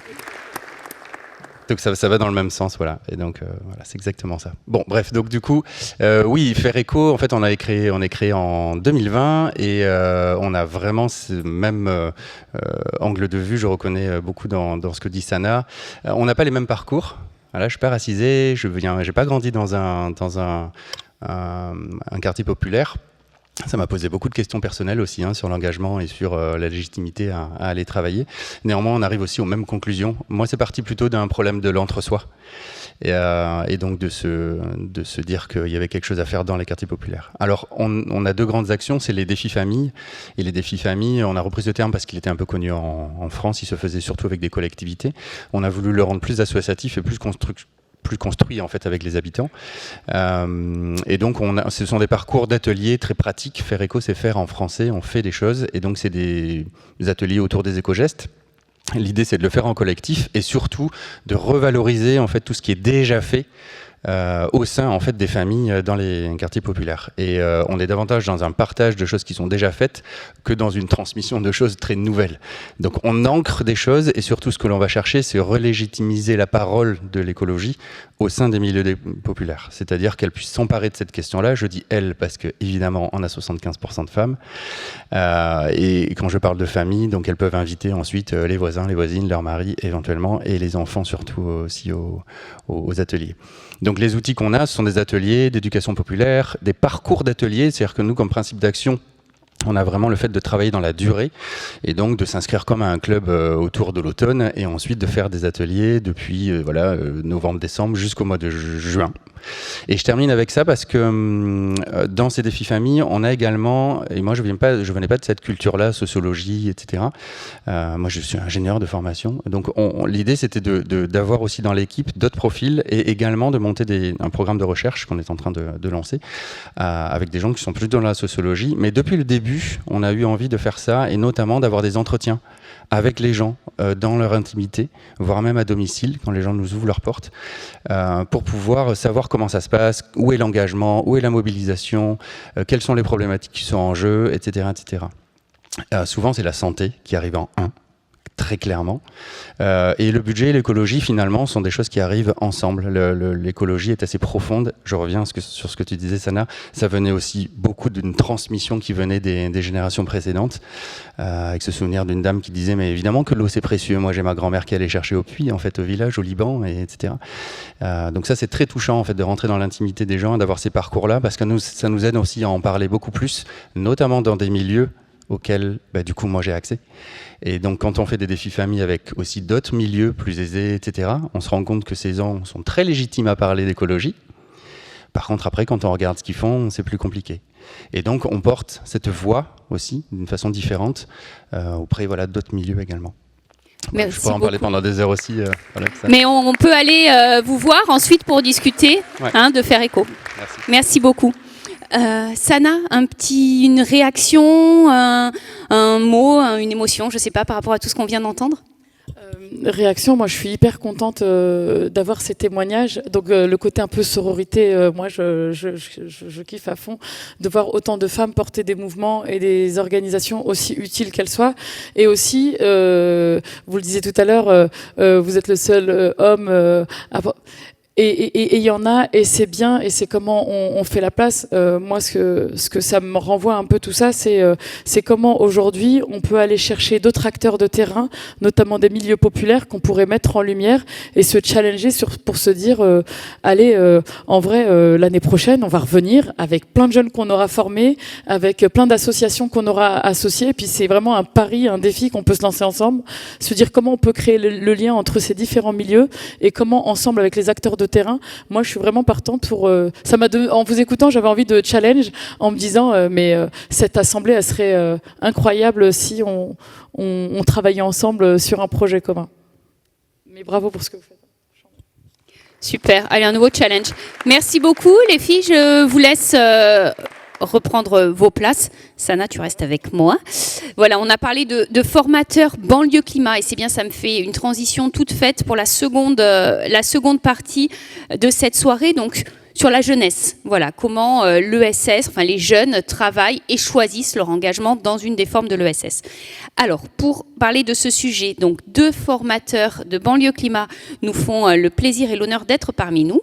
Donc ça va dans le même sens, voilà. Et donc voilà, c'est exactement ça. Bon, bref, donc du coup, oui, Faire Éco, en fait, on est créé en 2020 et on a vraiment ce même angle de vue. Je reconnais beaucoup dans ce que dit Sana. On n'a pas les mêmes parcours. Voilà, je suis pas racisé, j'ai pas grandi dans un quartier populaire. Ça m'a posé beaucoup de questions personnelles aussi sur l'engagement et sur la légitimité à aller travailler. Néanmoins, on arrive aussi aux mêmes conclusions. Moi, c'est parti plutôt d'un problème de l'entre-soi. Et donc de se dire qu'il y avait quelque chose à faire dans les quartiers populaires. Alors, on a deux grandes actions, c'est les défis famille. Et les défis famille, on a repris ce terme parce qu'il était un peu connu en France. Il se faisait surtout avec des collectivités. On a voulu le rendre plus associatif et plus construit en fait avec les habitants. Et donc ce sont des parcours d'ateliers très pratiques. Faire Éco, c'est faire en français, on fait des choses. Et donc c'est des ateliers autour des éco-gestes. L'idée, c'est de le faire en collectif et surtout de revaloriser en fait tout ce qui est déjà fait au sein en fait des familles dans les quartiers populaires. Et on est davantage dans un partage de choses qui sont déjà faites que dans une transmission de choses très nouvelles. Donc on ancre des choses et surtout ce que l'on va chercher, c'est relégitimiser la parole de l'écologie au sein des milieux populaires. C'est-à-dire qu'elle puisse s'emparer de cette question-là. Je dis elle parce que évidemment on a 75% de femmes. Et quand je parle de famille, donc elles peuvent inviter ensuite les voisins, les voisines, leurs maris éventuellement et les enfants surtout aussi aux ateliers. Donc les outils qu'on a, ce sont des ateliers d'éducation populaire, des parcours d'ateliers, c'est-à-dire que nous, comme principe d'action, on a vraiment le fait de travailler dans la durée et donc de s'inscrire comme à un club autour de l'automne et ensuite de faire des ateliers depuis novembre-décembre jusqu'au mois de juin. Et je termine avec ça parce que dans ces défis famille, on a également, et moi je venais pas de cette culture-là, sociologie, etc. Moi je suis ingénieur de formation, donc l'idée c'était d'avoir aussi dans l'équipe d'autres profils et également de monter un programme de recherche qu'on est en train de lancer avec des gens qui sont plus dans la sociologie. Mais depuis le début, on a eu envie de faire ça et notamment d'avoir des entretiens avec les gens dans leur intimité, voire même à domicile, quand les gens nous ouvrent leurs portes, pour pouvoir savoir comment ça se passe, où est l'engagement, où est la mobilisation, quelles sont les problématiques qui sont en jeu, etc. etc. Souvent, c'est la santé qui arrive en 1, très clairement. Et le budget et l'écologie, finalement, sont des choses qui arrivent ensemble. L'écologie est assez profonde. Je reviens sur ce que tu disais, Sana. Ça venait aussi beaucoup d'une transmission qui venait des générations précédentes, avec ce souvenir d'une dame qui disait « Mais évidemment que l'eau, c'est précieux. Moi, j'ai ma grand-mère qui allait chercher au puits, en fait, au village, au Liban, etc. » Donc ça, c'est très touchant, en fait, de rentrer dans l'intimité des gens, d'avoir ces parcours-là, parce que ça nous aide aussi à en parler beaucoup plus, notamment dans des milieux auxquels, du coup, moi, j'ai accès. Et donc, quand on fait des défis famille avec aussi d'autres milieux plus aisés, etc., on se rend compte que ces gens sont très légitimes à parler d'écologie. Par contre, après, quand on regarde ce qu'ils font, c'est plus compliqué. Et donc, on porte cette voix aussi, d'une façon différente, auprès d'autres milieux également. Merci je pourrais en parler pendant des heures aussi. Mais on peut aller vous voir ensuite pour discuter de Faire Éco. Merci beaucoup. Sana, une réaction, un mot, une émotion, je ne sais pas, par rapport à tout ce qu'on vient d'entendre ? réaction. Moi, je suis hyper contente d'avoir ces témoignages. Donc, le côté un peu sororité, moi, je kiffe à fond de voir autant de femmes porter des mouvements et des organisations aussi utiles qu'elles soient. Et aussi, vous le disiez tout à l'heure, vous êtes le seul homme et il y en a, et c'est bien, et c'est comment on fait la place. Moi, ce que ça me renvoie un peu tout ça, c'est comment aujourd'hui on peut aller chercher d'autres acteurs de terrain, notamment des milieux populaires qu'on pourrait mettre en lumière et se challenger pour se dire, allez, en vrai, l'année prochaine, on va revenir avec plein de jeunes qu'on aura formés, avec plein d'associations qu'on aura associées. Et puis c'est vraiment un pari, un défi qu'on peut se lancer ensemble, se dire comment on peut créer le lien entre ces différents milieux et comment ensemble avec les acteurs de terrain. Moi, je suis vraiment partante pour. En vous écoutant, j'avais envie de challenge en me disant, cette assemblée, elle serait incroyable si on travaillait ensemble sur un projet commun. Mais bravo pour ce que vous faites. Super. Allez, un nouveau challenge. Merci beaucoup, les filles. Je vous laisse reprendre vos places. Sana, tu restes avec moi. Voilà, on a parlé de formateurs banlieue climat, et c'est bien, ça me fait une transition toute faite pour la seconde partie de cette soirée, donc sur la jeunesse. Voilà, comment l'ESS, enfin les jeunes, travaillent et choisissent leur engagement dans une des formes de l'ESS. Alors, pour parler de ce sujet, donc 2 formateurs de banlieue climat nous font le plaisir et l'honneur d'être parmi nous.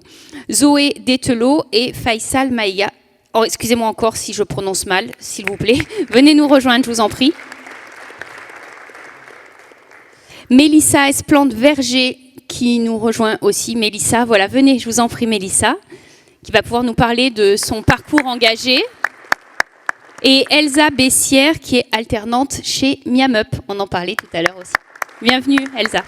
Zoé Detelot et Faisal Maïga. Oh, excusez-moi encore si je prononce mal, s'il vous plaît. Venez nous rejoindre, je vous en prie. Mélissa Esplande-Verger qui nous rejoint aussi. Mélissa, voilà, venez, je vous en prie, Mélissa, qui va pouvoir nous parler de son parcours engagé. Et Elsa Bessière qui est alternante chez Miamup. On en parlait tout à l'heure aussi. Bienvenue, Elsa.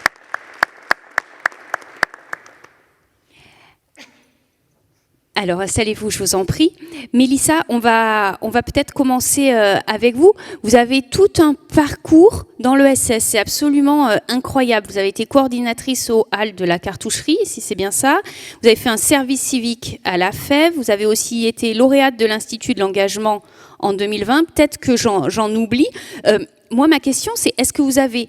Alors, installez-vous, je vous en prie. Mélissa, on va peut-être commencer avec vous. Vous avez tout un parcours dans l'ESS, c'est absolument incroyable. Vous avez été coordinatrice au hall de la cartoucherie, si c'est bien ça. Vous avez fait un service civique à la FEV. Vous avez aussi été lauréate de l'Institut de l'engagement en 2020. Peut-être que j'en oublie. Moi, ma question, c'est est-ce que vous avez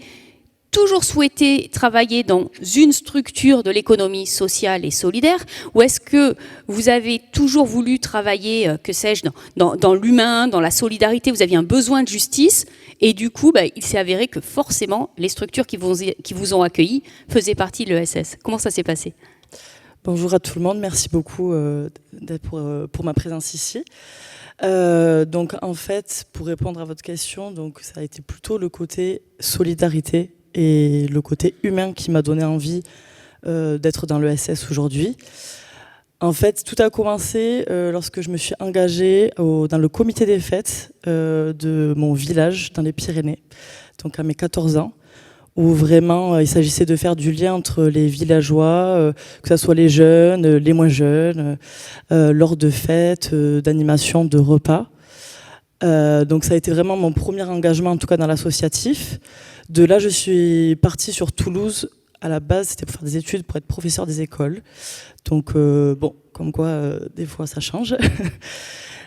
toujours souhaité travailler dans une structure de l'économie sociale et solidaire, ou est-ce que vous avez toujours voulu travailler, que sais-je, dans l'humain, dans la solidarité, vous aviez un besoin de justice, et du coup, il s'est avéré que forcément, les structures qui vous ont accueillis faisaient partie de l'ESS. Comment ça s'est passé ? Bonjour à tout le monde, merci beaucoup pour ma présence ici. Donc en fait, pour répondre à votre question, donc ça a été plutôt le côté solidarité et le côté humain qui m'a donné envie d'être dans l'ESS aujourd'hui. En fait, tout a commencé lorsque je me suis engagée dans le comité des fêtes de mon village dans les Pyrénées, donc à mes 14 ans, où vraiment il s'agissait de faire du lien entre les villageois, que ce soit les jeunes, les moins jeunes, lors de fêtes, d'animations, de repas. Donc ça a été vraiment mon premier engagement, en tout cas dans l'associatif. De là, je suis partie sur Toulouse. À la base, c'était pour faire des études, pour être professeur des écoles. Donc, bon, comme quoi, des fois, ça change.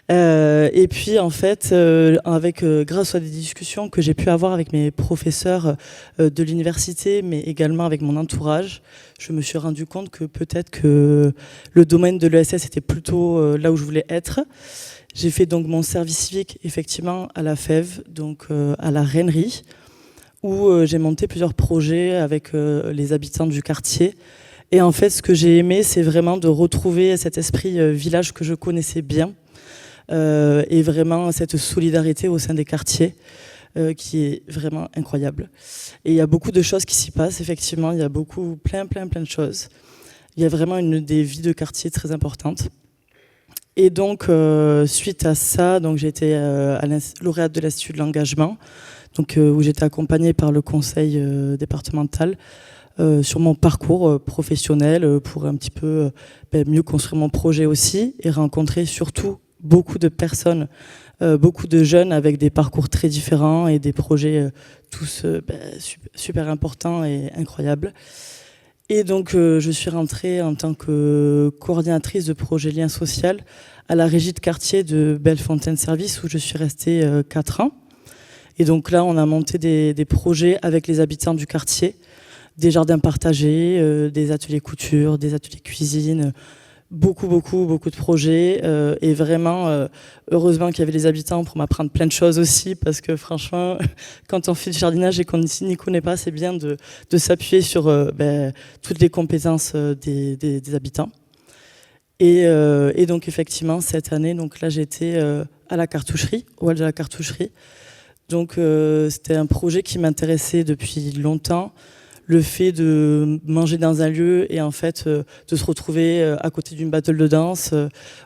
Et puis, en fait, grâce à des discussions que j'ai pu avoir avec mes professeurs de l'université, mais également avec mon entourage, je me suis rendu compte que peut-être que le domaine de l'ESS était plutôt là où je voulais être. J'ai fait donc mon service civique, effectivement, à la FEV, donc à la Reinerie, où j'ai monté plusieurs projets avec les habitants du quartier. Et en fait, ce que j'ai aimé, c'est vraiment de retrouver cet esprit village que je connaissais bien, et vraiment cette solidarité au sein des quartiers, qui est vraiment incroyable. Et il y a beaucoup de choses qui s'y passent, effectivement, il y a plein de choses. Il y a vraiment des vies de quartier très importantes. Et donc, suite à ça, donc, j'ai été lauréate de l'Institut de l'engagement, donc, où j'étais accompagnée par le conseil départemental sur mon parcours professionnel pour un petit peu mieux construire mon projet aussi et rencontrer surtout beaucoup de personnes, beaucoup de jeunes avec des parcours très différents et des projets tous super importants et incroyables. Et donc, je suis rentrée en tant que coordinatrice de projet lien social à la régie de quartier de Bellefontaine Service, où je suis restée 4 ans. Et donc là, on a monté des projets avec les habitants du quartier, des jardins partagés, des ateliers couture, des ateliers cuisine, beaucoup de projets. Et vraiment, heureusement qu'il y avait les habitants pour m'apprendre plein de choses aussi, parce que franchement, quand on fait du jardinage et qu'on n'y connaît pas, c'est bien de s'appuyer sur toutes les compétences des habitants. Et donc effectivement, cette année, donc là j'étais à la cartoucherie, au hall de la cartoucherie. Donc c'était un projet qui m'intéressait depuis longtemps. Le fait de manger dans un lieu et en fait de se retrouver à côté d'une battle de danse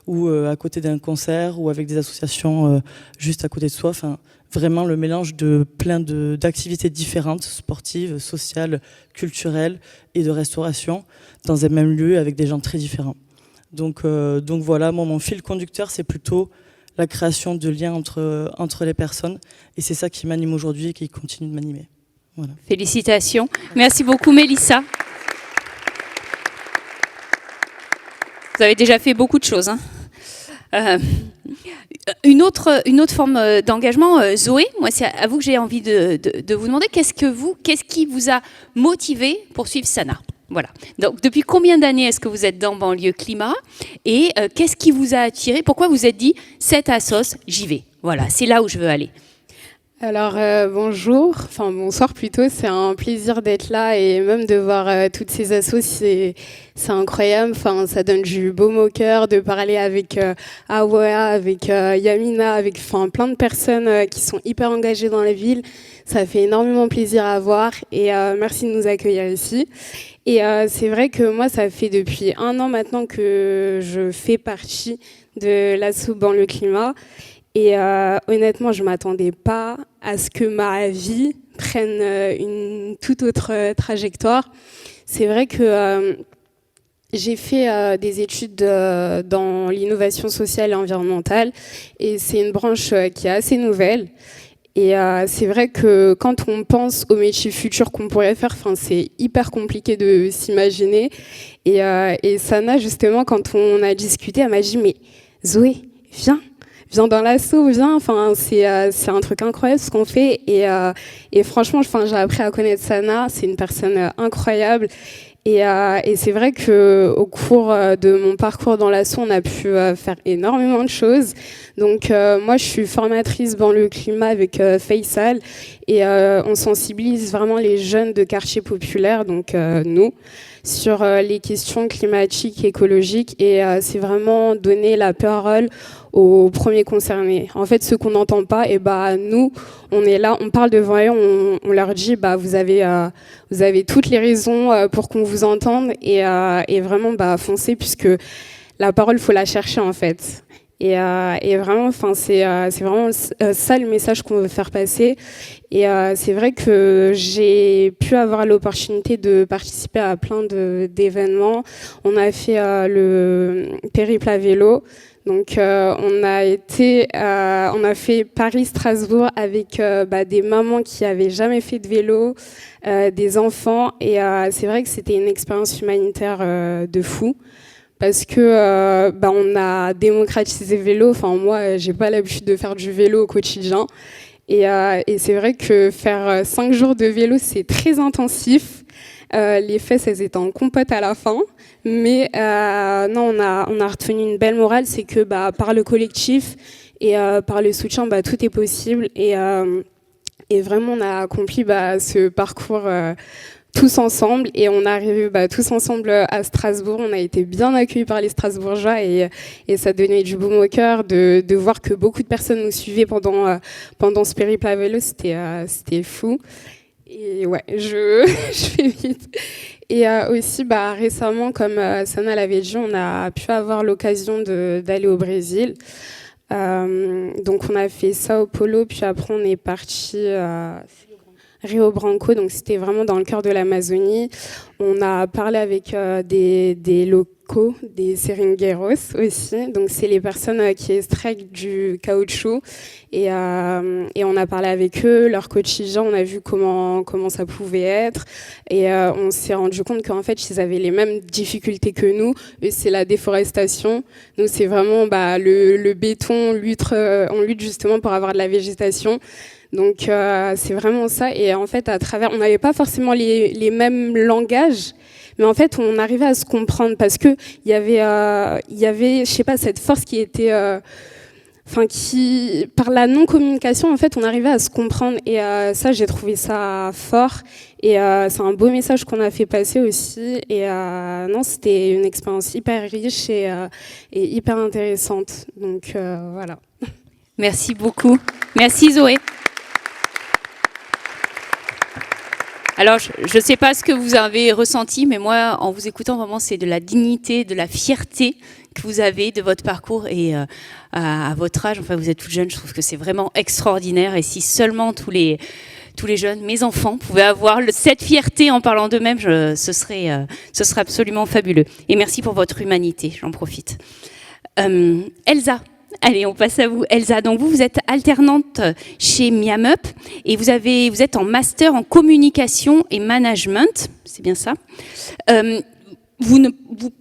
ou à côté d'un concert ou avec des associations juste à côté de soi. Enfin, vraiment le mélange de plein d'activités différentes, sportives, sociales, culturelles et de restauration dans un même lieu avec des gens très différents. Donc voilà, moi, mon fil conducteur, c'est plutôt la création de liens entre les personnes. Et c'est ça qui m'anime aujourd'hui et qui continue de m'animer. Voilà. Félicitations. Merci beaucoup, Mélissa. Vous avez déjà fait beaucoup de choses. Une autre forme d'engagement, Zoé, moi c'est à vous que j'ai envie de vous demander, qu'est-ce qui vous a motivé pour suivre Sana ? Voilà. Donc depuis combien d'années est-ce que vous êtes dans Banlieue Climat et qu'est-ce qui vous a attiré ? Pourquoi vous êtes dit cette assos, j'y vais. Voilà, c'est là où je veux aller. Alors bonsoir plutôt, c'est un plaisir d'être là et même de voir toutes ces assos, c'est incroyable, enfin ça donne du baume au cœur de parler avec Awa, avec Yamina, avec plein de personnes qui sont hyper engagées dans la ville. Ça fait énormément plaisir à voir et merci de nous accueillir ici. Et c'est vrai que moi ça fait depuis 1 an maintenant que je fais partie de l'asso Banlieue Climat. Et honnêtement, je ne m'attendais pas à ce que ma vie prenne une toute autre trajectoire. C'est vrai que j'ai fait des études dans l'innovation sociale et environnementale et c'est une branche qui est assez nouvelle. Et c'est vrai que quand on pense aux métiers futurs qu'on pourrait faire, c'est hyper compliqué de s'imaginer. Et Sana, justement, quand on a discuté, elle m'a dit « Mais Zoé, viens dans l'asso, viens, c'est un truc incroyable ce qu'on fait et franchement, j'ai appris à connaître Sana, c'est une personne incroyable et c'est vrai que au cours de mon parcours dans l'asso, on a pu faire énormément de choses. Donc moi, je suis formatrice Banlieue Climat avec Faisal et on sensibilise vraiment les jeunes de quartiers populaires, donc nous, sur les questions climatiques, écologiques et c'est vraiment donner la parole aux premiers concernés. En fait, ceux qu'on n'entend pas, nous, on est là, on parle devant eux, on leur dit, vous avez toutes les raisons pour qu'on vous entende et vraiment, foncez puisque la parole, faut la chercher en fait. Et vraiment, c'est vraiment ça le message qu'on veut faire passer. Et c'est vrai que j'ai pu avoir l'opportunité de participer à plein d'événements. On a fait le périple à vélo. Donc on a fait Paris-Strasbourg avec des mamans qui n'avaient jamais fait de vélo, des enfants. Et c'est vrai que c'était une expérience humanitaire de fou. Parce que on a démocratisé le vélo. Moi, j'ai pas l'habitude de faire du vélo au quotidien. Et c'est vrai que faire 5 jours de vélo, c'est très intensif. Les fesses, elles étaient en compote à la fin. Mais non, on a retenu une belle morale, c'est que par le collectif et par le soutien, tout est possible. Et vraiment, on a accompli ce parcours tous ensemble et on est arrivé tous ensemble à Strasbourg. On a été bien accueillis par les Strasbourgeois et ça donnait du baume au cœur de voir que beaucoup de personnes nous suivaient pendant ce périple à vélo. C'était fou. Et ouais, je fais vite. Et aussi, récemment, comme Sana l'avait dit, on a pu avoir l'occasion d'aller au Brésil. Donc on a fait Sao Paulo, puis après on est parti à Rio Branco, donc c'était vraiment dans le cœur de l'Amazonie. On a parlé avec des ECO, des seringueros aussi. Donc, c'est les personnes qui extraient du caoutchouc. Et on a parlé avec eux, leur quotidien, on a vu comment ça pouvait être. Et on s'est rendu compte qu'en fait, ils avaient les mêmes difficultés que nous. Eux, c'est la déforestation. Nous, c'est vraiment le béton, on lutte justement pour avoir de la végétation. Donc, c'est vraiment ça. Et en fait, à travers, on n'avait pas forcément les mêmes langages. Mais en fait, on arrivait à se comprendre parce que il y avait, je sais pas, cette force qui était, par la non-communication, en fait, on arrivait à se comprendre. Et ça, j'ai trouvé ça fort. Et c'est un beau message qu'on a fait passer aussi. Et non, c'était une expérience hyper riche et hyper intéressante. Donc voilà. Merci beaucoup. Merci Zoé. Alors, je ne sais pas ce que vous avez ressenti, mais moi, en vous écoutant, vraiment, c'est de la dignité, de la fierté que vous avez de votre parcours et à votre âge. Enfin, vous êtes toute jeune, je trouve que c'est vraiment extraordinaire. Et si seulement tous les jeunes, mes enfants, pouvaient avoir cette fierté en parlant d'eux-mêmes, ce serait absolument fabuleux. Et merci pour votre humanité, j'en profite. Elsa. Allez, on passe à vous, Elsa. Donc vous êtes alternante chez Miamup et vous êtes en master en communication et management, c'est bien ça. Vous ne vous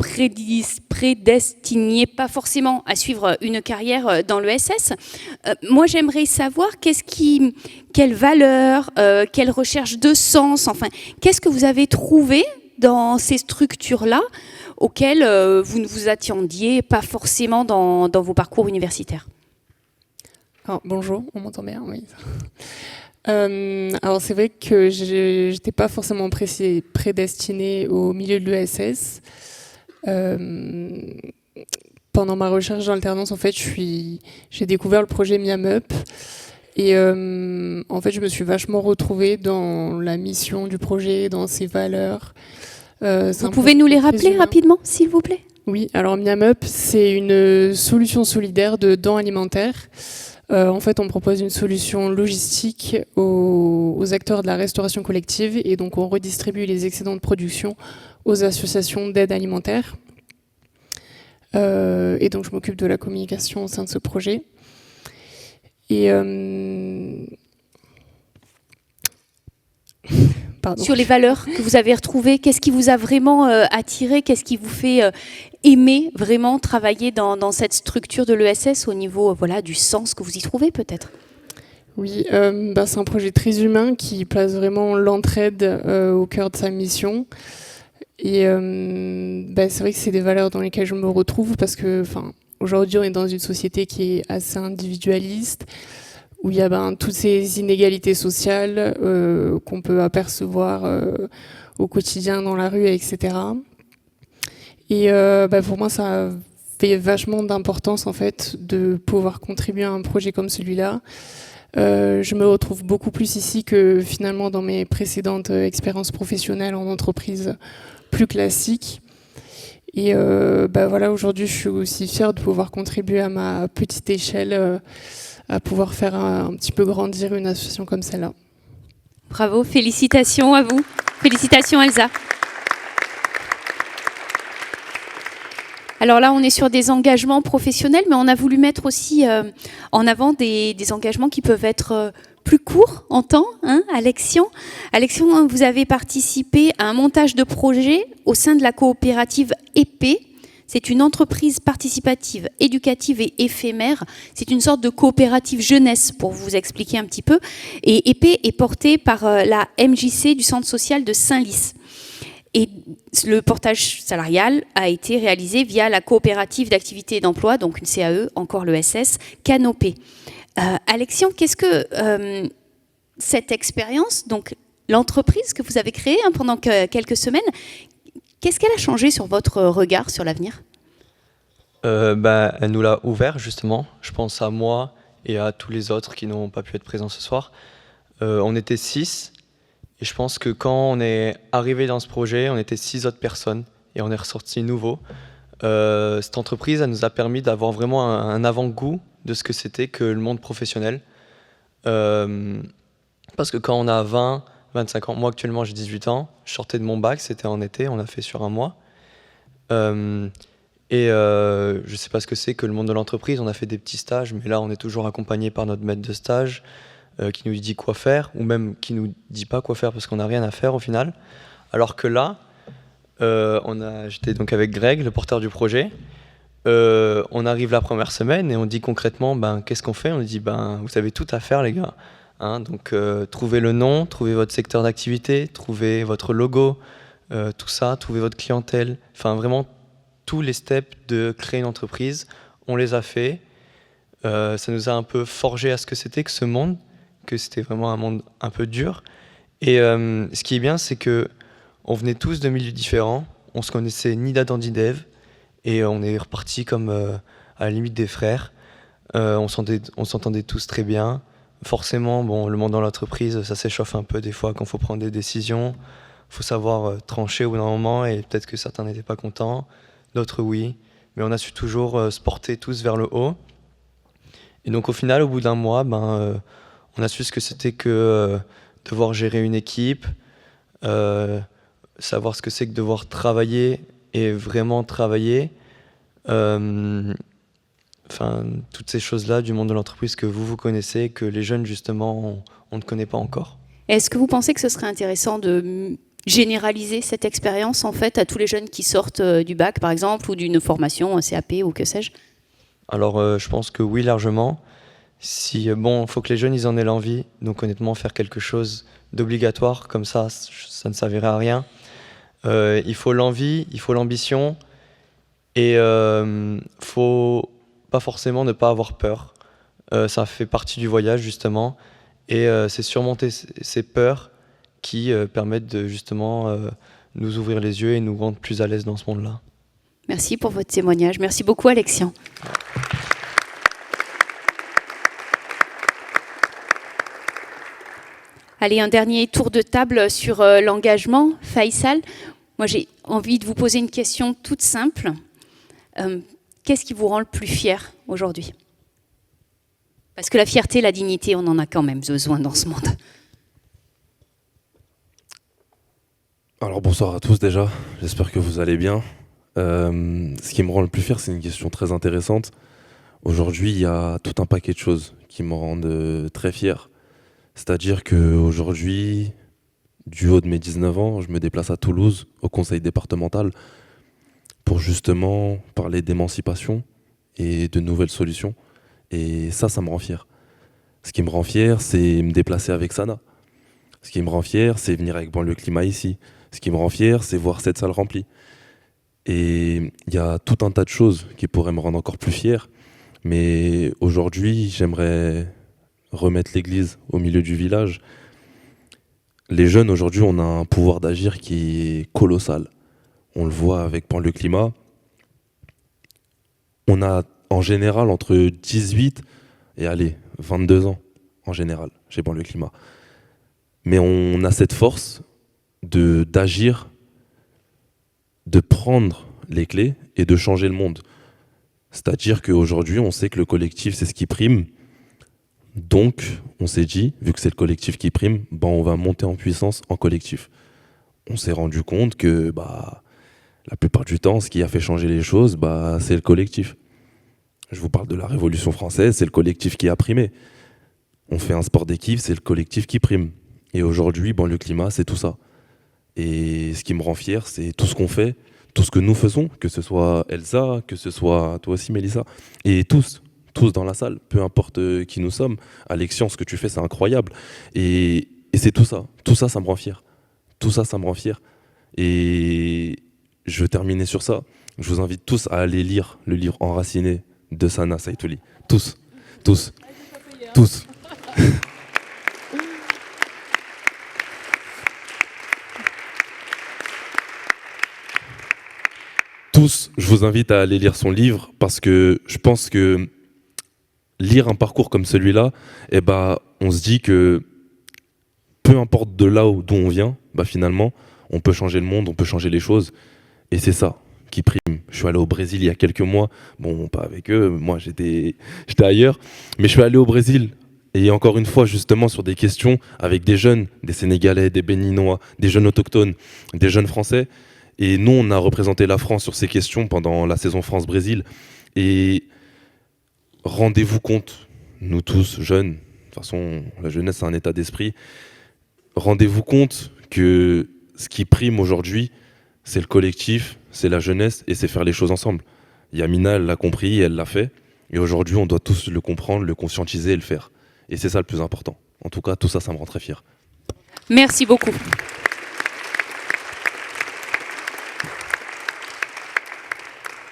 prédestiniez pas forcément à suivre une carrière dans l'ESS. Moi, j'aimerais savoir quelle valeur, quelle recherche de sens, enfin, qu'est-ce que vous avez trouvé dans ces structures-là auxquelles vous ne vous attendiez pas forcément dans vos parcours universitaires? Alors, bonjour, on m'entend bien, oui. Alors c'est vrai que j'étais pas forcément prédestinée au milieu de l'ESS. Pendant ma recherche d'alternance, en fait, j'ai découvert le projet Miamup. Et en fait, je me suis vachement retrouvée dans la mission du projet, dans ses valeurs. Vous pouvez nous les rappeler rapidement, s'il vous plaît? Oui, alors Miamup, c'est une solution solidaire de dons alimentaires. En fait, on propose une solution logistique aux acteurs de la restauration collective et donc on redistribue les excédents de production aux associations d'aide alimentaire. Et donc je m'occupe de la communication au sein de ce projet. Et sur les valeurs que vous avez retrouvées, qu'est-ce qui vous a vraiment attiré, qu'est-ce qui vous fait aimer vraiment travailler dans cette structure de l'ESS au niveau du sens que vous y trouvez peut-être? Oui, c'est un projet très humain qui place vraiment l'entraide au cœur de sa mission. Et c'est vrai que c'est des valeurs dans lesquelles je me retrouve parce que aujourd'hui on est dans une société qui est assez individualiste, où il y a toutes ces inégalités sociales qu'on peut apercevoir au quotidien dans la rue, etc. Et pour moi, ça fait vachement d'importance en fait de pouvoir contribuer à un projet comme celui-là. Je me retrouve beaucoup plus ici que finalement dans mes précédentes expériences professionnelles en entreprise plus classiques. Et aujourd'hui, je suis aussi fière de pouvoir contribuer à ma petite échelle à pouvoir faire un petit peu grandir une association comme celle-là. Bravo, félicitations à vous. Félicitations Elsa. Alors là, on est sur des engagements professionnels, mais on a voulu mettre aussi en avant des engagements qui peuvent être plus courts en temps. Alexion, vous avez participé à un montage de projet au sein de la coopérative EP. C'est une entreprise participative, éducative et éphémère. C'est une sorte de coopérative jeunesse, pour vous expliquer un petit peu. Et EP est portée par la MJC du Centre social de Saint-Lys. Et le portage salarial a été réalisé via la coopérative d'activité et d'emploi, donc une CAE, encore l'ESS, Canopée. Alexion, qu'est-ce que cette expérience, donc l'entreprise que vous avez créée pendant quelques semaines, qu'est-ce qu'elle a changé sur votre regard sur l'avenir? Elle nous l'a ouvert, justement. Je pense à moi et à tous les autres qui n'ont pas pu être présents ce soir. On était 6. Et je pense que quand on est arrivé dans ce projet, on était 6 autres personnes. Et on est ressorti nouveau. Cette entreprise, elle nous a permis d'avoir vraiment un avant-goût de ce que c'était que le monde professionnel. Parce que quand on a 20, 25 ans, moi actuellement j'ai 18 ans, je sortais de mon bac, c'était en été, on l'a fait sur un mois. Je ne sais pas ce que c'est que le monde de l'entreprise. On a fait des petits stages, mais là, on est toujours accompagné par notre maître de stage qui nous dit quoi faire, ou même qui nous dit pas quoi faire parce qu'on n'a rien à faire au final. Alors que là, j'étais donc avec Greg, le porteur du projet. On arrive la première semaine et on dit concrètement, qu'est-ce qu'on fait? On dit, vous avez tout à faire, les gars. Donc, trouvez le nom, trouvez votre secteur d'activité, trouvez votre logo, tout ça, trouvez votre clientèle. Enfin, vraiment, tous les steps de créer une entreprise, on les a fait. Ça nous a un peu forgé à ce que c'était que ce monde, que c'était vraiment un monde un peu dur. Et ce qui est bien, c'est que on venait tous de milieux différents, on se connaissait ni d'Adam ni d'Ève, et on est repartis comme à la limite des frères. On s'entendait tous très bien. Forcément, le monde dans l'entreprise, ça s'échauffe un peu des fois quand il faut prendre des décisions. Il faut savoir trancher au bout d'un moment, et peut-être que certains n'étaient pas contents, d'autres oui. Mais on a su toujours se porter tous vers le haut. Et donc au final, au bout d'un mois, on a su ce que c'était que devoir gérer une équipe, savoir ce que c'est que devoir travailler et vraiment travailler. Toutes ces choses-là du monde de l'entreprise que vous connaissez, que les jeunes, justement, on ne connaît pas encore. Est-ce que vous pensez que ce serait intéressant de généraliser cette expérience, en fait, à tous les jeunes qui sortent du bac, par exemple, ou d'une formation, un CAP, ou que sais-je? Alors, je pense que oui, largement. Il faut que les jeunes, ils en aient l'envie. Donc, honnêtement, faire quelque chose d'obligatoire, comme ça ne servirait à rien. Il faut l'envie, il faut l'ambition, et faut pas forcément ne pas avoir peur. Ça fait partie du voyage, justement, et c'est surmonter ces peurs qui permettent de justement nous ouvrir les yeux et nous rendre plus à l'aise dans ce monde-là. Merci pour votre témoignage. Merci beaucoup, Alexian. Allez, un dernier tour de table sur l'engagement. Faisal, moi j'ai envie de vous poser une question toute simple. Qu'est-ce qui vous rend le plus fier aujourd'hui? Parce que la fierté, la dignité, on en a quand même besoin dans ce monde. Alors bonsoir à tous déjà, j'espère que vous allez bien. Ce qui me rend le plus fier, c'est une question très intéressante. Aujourd'hui, il y a tout un paquet de choses qui me rendent très fier. C'est-à-dire qu'aujourd'hui, du haut de mes 19 ans, je me déplace à Toulouse, au conseil départemental, pour justement parler d'émancipation et de nouvelles solutions. Et ça me rend fier. Ce qui me rend fier, c'est me déplacer avec Sana. Ce qui me rend fier, c'est venir avec Banlieue Climat ici. Ce qui me rend fier, c'est voir cette salle remplie. Et il y a tout un tas de choses qui pourraient me rendre encore plus fier. Mais aujourd'hui, j'aimerais remettre l'église au milieu du village. Les jeunes, aujourd'hui, on a un pouvoir d'agir qui est colossal. On le voit avec Banlieue Climat. On a en général entre 18 et 22 ans en général chez Banlieue Climat. Mais on a cette force d'agir, de prendre les clés et de changer le monde. C'est-à-dire qu'aujourd'hui, on sait que le collectif, c'est ce qui prime. Donc, on s'est dit, vu que c'est le collectif qui prime, on va monter en puissance en collectif. On s'est rendu compte que la plupart du temps, ce qui a fait changer les choses, c'est le collectif. Je vous parle de la Révolution française, c'est le collectif qui a primé. On fait un sport d'équipe, c'est le collectif qui prime. Et aujourd'hui, Banlieue Climat, c'est tout ça. Et ce qui me rend fier, c'est tout ce qu'on fait, tout ce que nous faisons, que ce soit Elsa, que ce soit toi aussi, Mélissa, et tous dans la salle, peu importe qui nous sommes. Alexian, ce que tu fais, c'est incroyable. Et c'est tout ça. Tout ça, ça me rend fier. Tout ça, ça me rend fier. Et je veux terminer sur ça. Je vous invite tous à aller lire le livre Enraciné de Sana Saitouli. Tous. Tous. Tous, je vous invite à aller lire son livre parce que je pense que lire un parcours comme celui-là, on se dit que peu importe de là d'où on vient, finalement, on peut changer le monde, on peut changer les choses. Et c'est ça qui prime. Je suis allé au Brésil il y a quelques mois. Bon, pas avec eux, moi j'étais ailleurs. Mais je suis allé au Brésil. Et encore une fois, justement, sur des questions avec des jeunes, des Sénégalais, des Béninois, des jeunes autochtones, des jeunes Français. Et nous, on a représenté la France sur ces questions pendant la saison France-Brésil. Et rendez-vous compte, nous tous jeunes, de toute façon, la jeunesse, c'est un état d'esprit, rendez-vous compte que ce qui prime aujourd'hui, c'est le collectif, c'est la jeunesse et c'est faire les choses ensemble. Yamina, elle l'a compris, elle l'a fait. Et aujourd'hui, on doit tous le comprendre, le conscientiser et le faire. Et c'est ça le plus important. En tout cas, tout ça, ça me rend très fier. Merci beaucoup.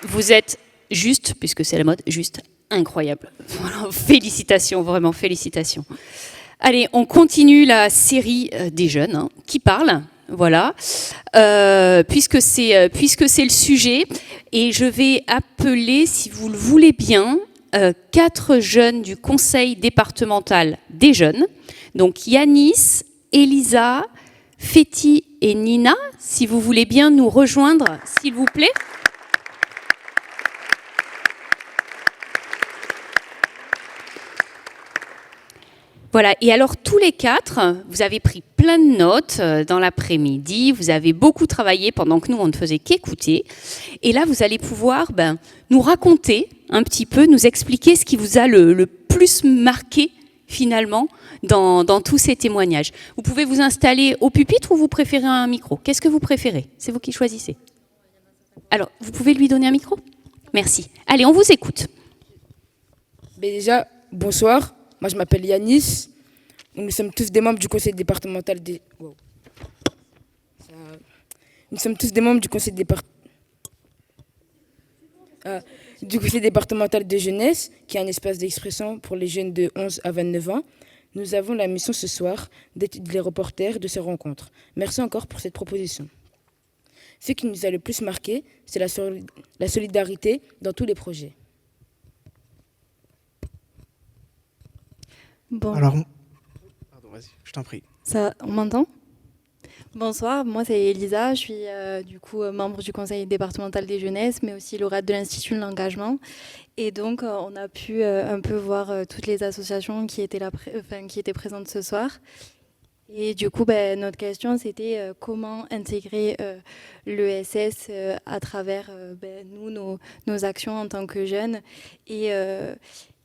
Vous êtes juste, puisque c'est la mode, juste incroyable. Voilà, félicitations, vraiment félicitations. Allez, on continue la série des jeunes qui parlent. Voilà, puisque c'est le sujet, et je vais appeler, si vous le voulez bien, 4 jeunes du conseil départemental des jeunes. Donc Yanis, Elisa, Féti et Nina, si vous voulez bien nous rejoindre, s'il vous plaît. Voilà, et alors tous les 4, vous avez pris plein de notes dans l'après-midi, vous avez beaucoup travaillé pendant que nous, on ne faisait qu'écouter. Et là, vous allez pouvoir nous raconter un petit peu, nous expliquer ce qui vous a le plus marqué finalement dans tous ces témoignages. Vous pouvez vous installer au pupitre ou vous préférez un micro? Qu'est-ce que vous préférez? C'est vous qui choisissez. Alors, vous pouvez lui donner un micro? Merci. Allez, on vous écoute. Déjà, bonsoir. Moi, je m'appelle Yanis. Nous sommes tous des membres du conseil départemental des... Wow. Nous sommes tous des membres du conseil départemental de jeunesse, qui est un espace d'expression pour les jeunes de 11 à 29 ans. Nous avons la mission ce soir d'être les reporters de ces rencontres. Merci encore pour cette proposition. Ce qui nous a le plus marqué, c'est la solidarité dans tous les projets. Bon. Alors, pardon, vas-y, je t'en prie. Ça, on m'entend? Bonsoir, moi c'est Elisa, je suis du coup membre du conseil départemental des jeunesses, mais aussi lauréate de l'Institut de l'engagement. Et donc on a pu un peu voir toutes les associations qui étaient, qui étaient présentes ce soir. Et du coup, notre question c'était comment intégrer l'ESS à travers nous, nos actions en tant que jeunes.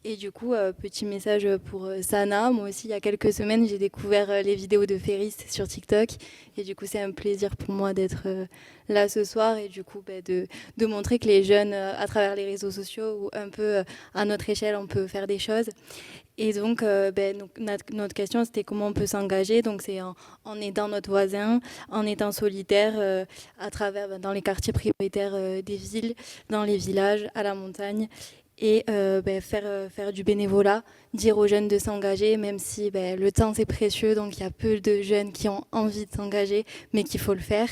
Et du coup, petit message pour Sana. Moi aussi, il y a quelques semaines, j'ai découvert les vidéos de Ferris sur TikTok. Et du coup, c'est un plaisir pour moi d'être là ce soir et du coup, de montrer que les jeunes, à travers les réseaux sociaux ou un peu à notre échelle, on peut faire des choses. Et donc, notre question, c'était comment on peut s'engager. Donc, c'est en aidant notre voisin, en étant solidaire à travers, dans les quartiers prioritaires des villes, dans les villages, à la montagne. Et faire du bénévolat, dire aux jeunes de s'engager, même si le temps c'est précieux, donc il y a peu de jeunes qui ont envie de s'engager, mais qu'il faut le faire.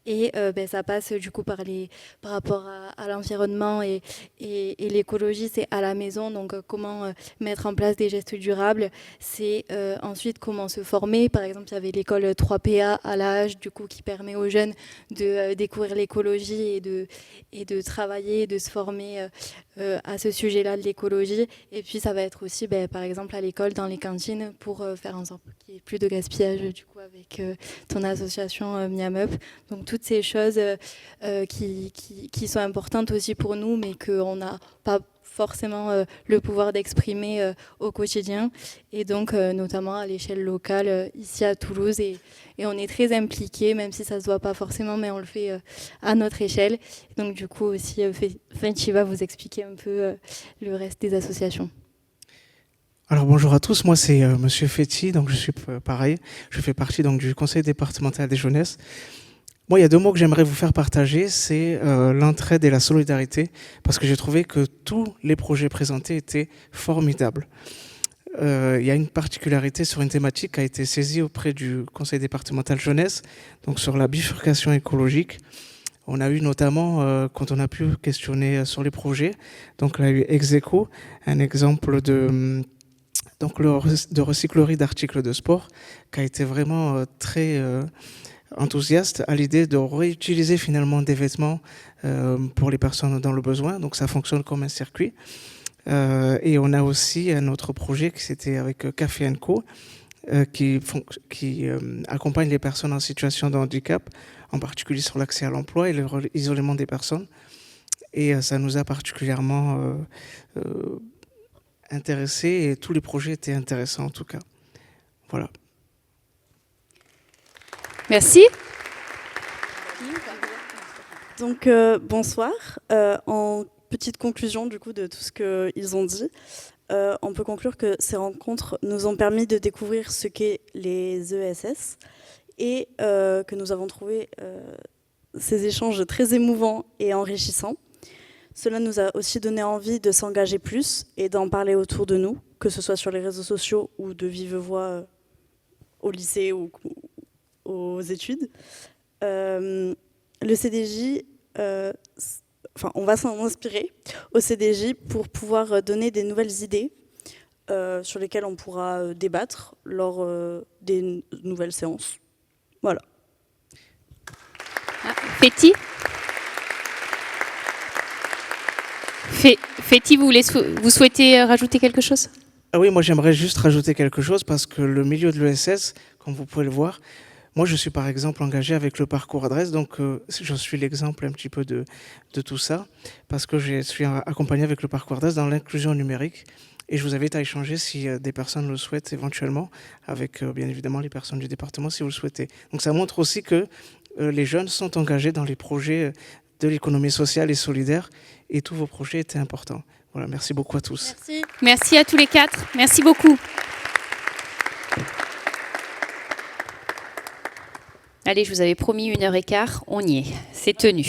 Et ça passe du coup par rapport à l'environnement et l'écologie, c'est à la maison, donc comment mettre en place des gestes durables, c'est ensuite comment se former. Par exemple, il y avait l'école 3PA à l'âge, du coup, qui permet aux jeunes de découvrir l'écologie et de travailler, de se former à ce sujet-là de l'écologie. Et puis ça va être aussi, par exemple, à l'école, dans les cantines, pour faire en sorte qu'il n'y ait plus de gaspillage, du coup, avec ton association Miam Up. Donc toutes ces choses qui sont importantes aussi pour nous, mais qu'on n'a pas forcément le pouvoir d'exprimer au quotidien. Et donc, notamment à l'échelle locale, ici à Toulouse. Et on est très impliqués, même si ça ne se voit pas forcément, mais on le fait à notre échelle. Donc, du coup, aussi, Féti va vous expliquer un peu le reste des associations. Alors bonjour à tous, moi c'est Monsieur Féti, donc je suis pareil, je fais partie donc du conseil départemental des jeunesses. Moi, il y a 2 mots que j'aimerais vous faire partager, c'est l'entraide et la solidarité, parce que j'ai trouvé que tous les projets présentés étaient formidables. Il y a une particularité sur une thématique qui a été saisie auprès du conseil départemental jeunesse, donc sur la bifurcation écologique. On a eu notamment, quand on a pu questionner sur les projets, donc on a eu Execo, un exemple de recyclerie d'articles de sport, qui a été vraiment très enthousiaste à l'idée de réutiliser finalement des vêtements pour les personnes dans le besoin. Donc ça fonctionne comme un circuit. Et on a aussi un autre projet qui c'était avec Café & Co qui accompagne les personnes en situation de handicap en particulier sur l'accès à l'emploi et l'isolement des personnes. Et ça nous a particulièrement intéressés, et tous les projets étaient intéressants en tout cas. Voilà. Merci. Donc bonsoir. En petite conclusion du coup de tout ce qu'ils ont dit, on peut conclure que ces rencontres nous ont permis de découvrir ce qu'est les ESS et que nous avons trouvé ces échanges très émouvants et enrichissants. Cela nous a aussi donné envie de s'engager plus et d'en parler autour de nous, que ce soit sur les réseaux sociaux ou de vive voix au lycée ou aux études. Le CDJ, on va s'en inspirer au CDJ pour pouvoir donner des nouvelles idées sur lesquelles on pourra débattre lors des nouvelles séances. Voilà. Féti Féti, vous souhaitez rajouter quelque chose? Ah oui, moi j'aimerais juste rajouter quelque chose parce que le milieu de l'ESS, comme vous pouvez le voir, moi je suis par exemple engagé avec le parcours adresse, donc je suis l'exemple un petit peu de tout ça, parce que je suis accompagné avec le parcours adresse dans l'inclusion numérique, et je vous invite à échanger si des personnes le souhaitent éventuellement, avec bien évidemment les personnes du département si vous le souhaitez. Donc ça montre aussi que les jeunes sont engagés dans les projets de l'économie sociale et solidaire, et tous vos projets étaient importants. Voilà, merci beaucoup à tous. Merci. Merci à tous les quatre. Merci beaucoup. Allez, je vous avais promis 1h15, on y est, c'est tenu.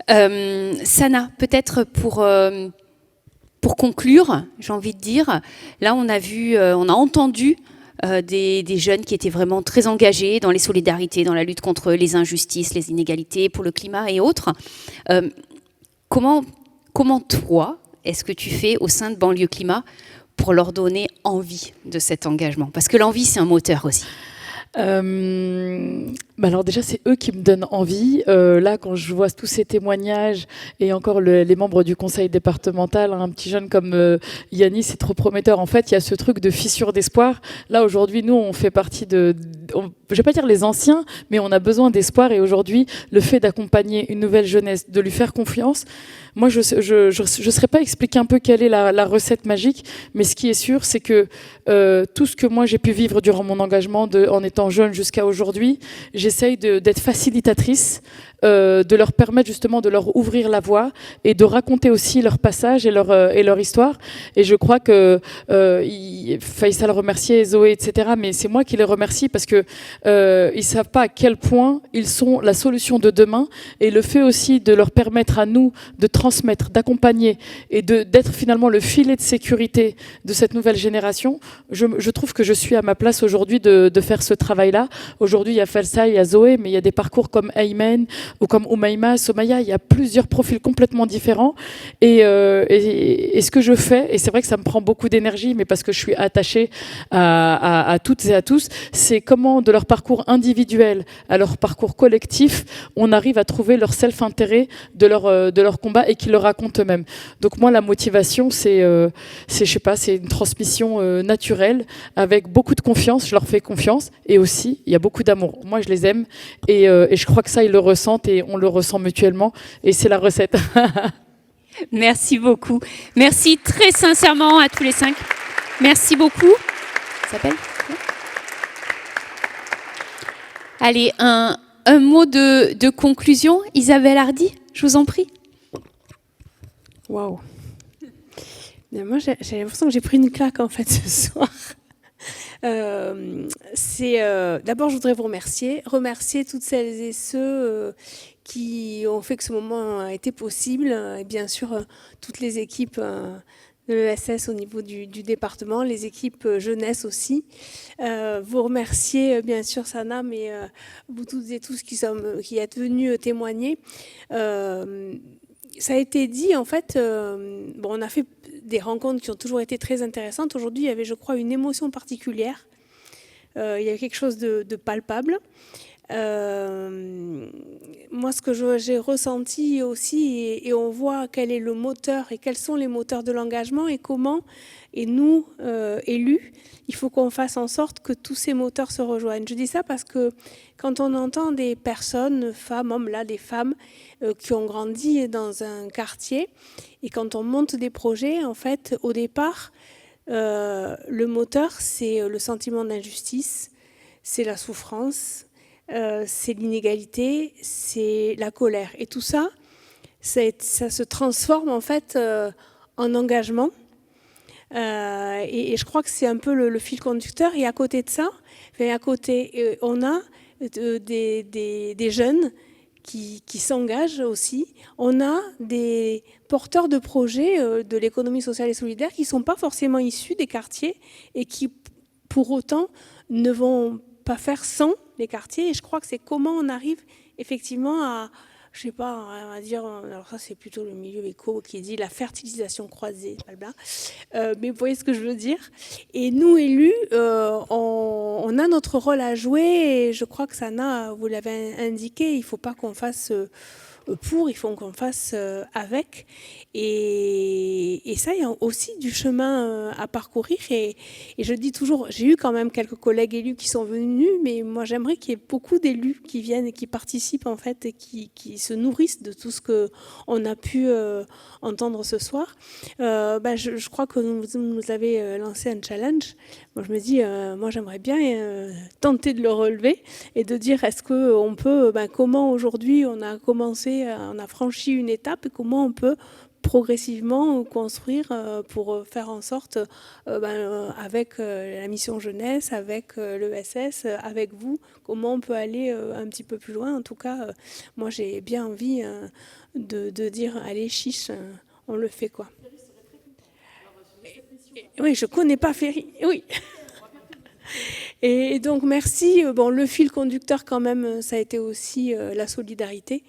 Sana, peut-être pour conclure, j'ai envie de dire, là on a entendu des jeunes qui étaient vraiment très engagés dans les solidarités, dans la lutte contre les injustices, les inégalités, pour le climat et autres. Comment toi, est-ce que tu fais au sein de Banlieue Climat pour leur donner envie de cet engagement? Parce que l'envie, c'est un moteur aussi. Alors déjà, c'est eux qui me donnent envie. Là, quand je vois tous ces témoignages et encore les membres du conseil départemental, un petit jeune comme Yannis, c'est trop prometteur. En fait, il y a ce truc de fissure d'espoir. Là, aujourd'hui, nous, on fait partie je vais pas dire les anciens, mais on a besoin d'espoir. Et aujourd'hui, le fait d'accompagner une nouvelle jeunesse, de lui faire confiance, moi, je serais pas expliquer un peu quelle est la recette magique, mais ce qui est sûr, c'est que tout ce que moi j'ai pu vivre durant mon engagement en étant jeune jusqu'à aujourd'hui, j'essaye d'être facilitatrice, de leur permettre justement de leur ouvrir la voie et de raconter aussi leur passage et leur histoire. Et je crois que Faisal remercier Zoé, etc. Mais c'est moi qui les remercie parce que ils savent pas à quel point ils sont la solution de demain, et le fait aussi de leur permettre à nous de transmettre, d'accompagner et d'être finalement le filet de sécurité de cette nouvelle génération. Je trouve que je suis à ma place aujourd'hui de faire ce travail-là. Aujourd'hui, il y a Faisal, il y a Zoé, mais il y a des parcours comme Aymen ou comme Oumaima, Somaya, il y a plusieurs profils complètement différents. Et ce que je fais, et c'est vrai que ça me prend beaucoup d'énergie, mais parce que je suis attachée à toutes et à tous, c'est comment de leur parcours individuel à leur parcours collectif, on arrive à trouver leur self-intérêt de leur combat et qu'ils le racontent eux-mêmes. Donc moi, la motivation, c'est une transmission naturelle avec beaucoup de confiance. Je leur fais confiance, et aussi, il y a beaucoup d'amour. Moi, je les aime, et je crois que ça, ils le ressentent, et on le ressent mutuellement, et c'est la recette. Merci beaucoup. Merci très sincèrement à tous les 5. Merci beaucoup. Ça s'appelle ? Allez, un mot de conclusion. Isabelle Hardy, je vous en prie. Waouh. Moi, j'ai l'impression que j'ai pris une claque en fait ce soir. D'abord, je voudrais vous remercier toutes celles et ceux qui ont fait que ce moment a été possible, et bien sûr toutes les équipes de l'ESS au niveau du département, les équipes jeunesse aussi. Vous remercier bien sûr Sana, mais vous toutes et tous qui êtes venus témoigner. Ça a été dit, en fait, on a fait des rencontres qui ont toujours été très intéressantes. Aujourd'hui, il y avait, je crois, une émotion particulière. Il y a quelque chose de palpable. Moi, ce que j'ai ressenti aussi, et on voit quel est le moteur et quels sont les moteurs de l'engagement et comment, et nous, élus, il faut qu'on fasse en sorte que tous ces moteurs se rejoignent. Je dis ça parce que quand on entend des personnes, femmes, hommes, là, des femmes qui ont grandi dans un quartier, et quand on monte des projets, en fait, au départ, le moteur, c'est le sentiment d'injustice, c'est la souffrance, c'est l'inégalité, c'est la colère. Et tout ça, ça se transforme en fait en engagement. Et je crois que c'est un peu le fil conducteur. Et à côté de ça, on a des jeunes qui s'engagent aussi. On a des porteurs de projets de l'économie sociale et solidaire qui ne sont pas forcément issus des quartiers et qui, pour autant, ne vont pas faire sans les quartiers. Et je crois que c'est comment on arrive effectivement à, je sais pas, on va dire, alors ça c'est plutôt le milieu éco qui dit la fertilisation croisée, mais vous voyez ce que je veux dire. Et nous, élus, on a notre rôle à jouer, et je crois que Sana, vous l'avez indiqué, il ne faut pas qu'on fasse il faut qu'on fasse avec. Et ça, il y a aussi du chemin à parcourir. Et je dis toujours, j'ai eu quand même quelques collègues élus qui sont venus, mais moi j'aimerais qu'il y ait beaucoup d'élus qui viennent et qui participent en fait, et qui se nourrissent de tout ce qu'on a pu entendre ce soir. Je crois que vous avez lancé un challenge. Moi je me dis, moi j'aimerais bien tenter de le relever et de dire, est-ce qu'on peut, comment aujourd'hui on a commencé, on a franchi une étape, et comment on peut progressivement construire pour faire en sorte, avec la mission jeunesse, avec l'ESS, avec vous, comment on peut aller un petit peu plus loin. En tout cas, moi j'ai bien envie de dire, allez chiche, on le fait quoi. Oui, je connais pas Ferry, oui. Et donc merci. Le fil conducteur quand même, ça a été aussi la solidarité.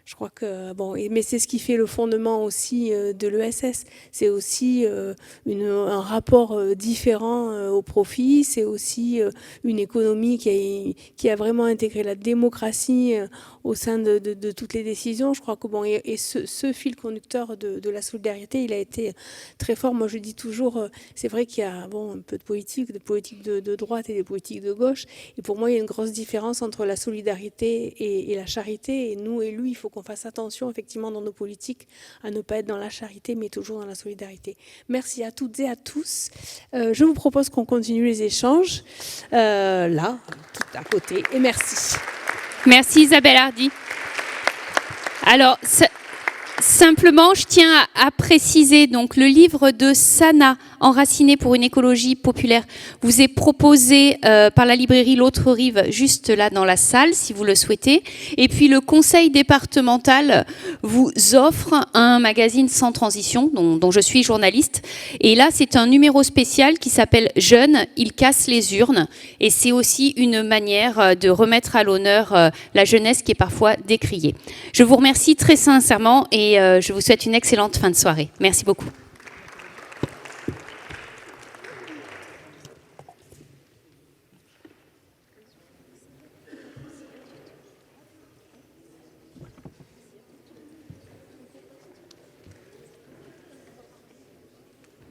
Je crois que mais c'est ce qui fait le fondement aussi de l'ESS. C'est aussi un rapport différent au profit. C'est aussi une économie qui a vraiment intégré la démocratie au sein de toutes les décisions. Je crois que ce fil conducteur de la solidarité, il a été très fort. Moi, je dis toujours, c'est vrai qu'il y a un peu de politique de droite et des politiques de gauche. Et pour moi, il y a une grosse différence entre la solidarité et la charité. Et nous, élus, il faut qu'on fasse attention effectivement dans nos politiques à ne pas être dans la charité, mais toujours dans la solidarité. Merci à toutes et à tous. Je vous propose qu'on continue les échanges là, tout à côté. Et merci. Merci Isabelle Hardy. Alors, simplement, je tiens à préciser, donc le livre de Sana, Enraciné pour une écologie populaire, vous est proposé par la librairie L'Autre Rive, juste là dans la salle, si vous le souhaitez. Et puis le conseil départemental vous offre un magazine Sans Transition, dont je suis journaliste. Et là, c'est un numéro spécial qui s'appelle Jeunes, ils cassent les urnes. Et c'est aussi une manière de remettre à l'honneur la jeunesse qui est parfois décriée. Je vous remercie très sincèrement et je vous souhaite une excellente fin de soirée. Merci beaucoup.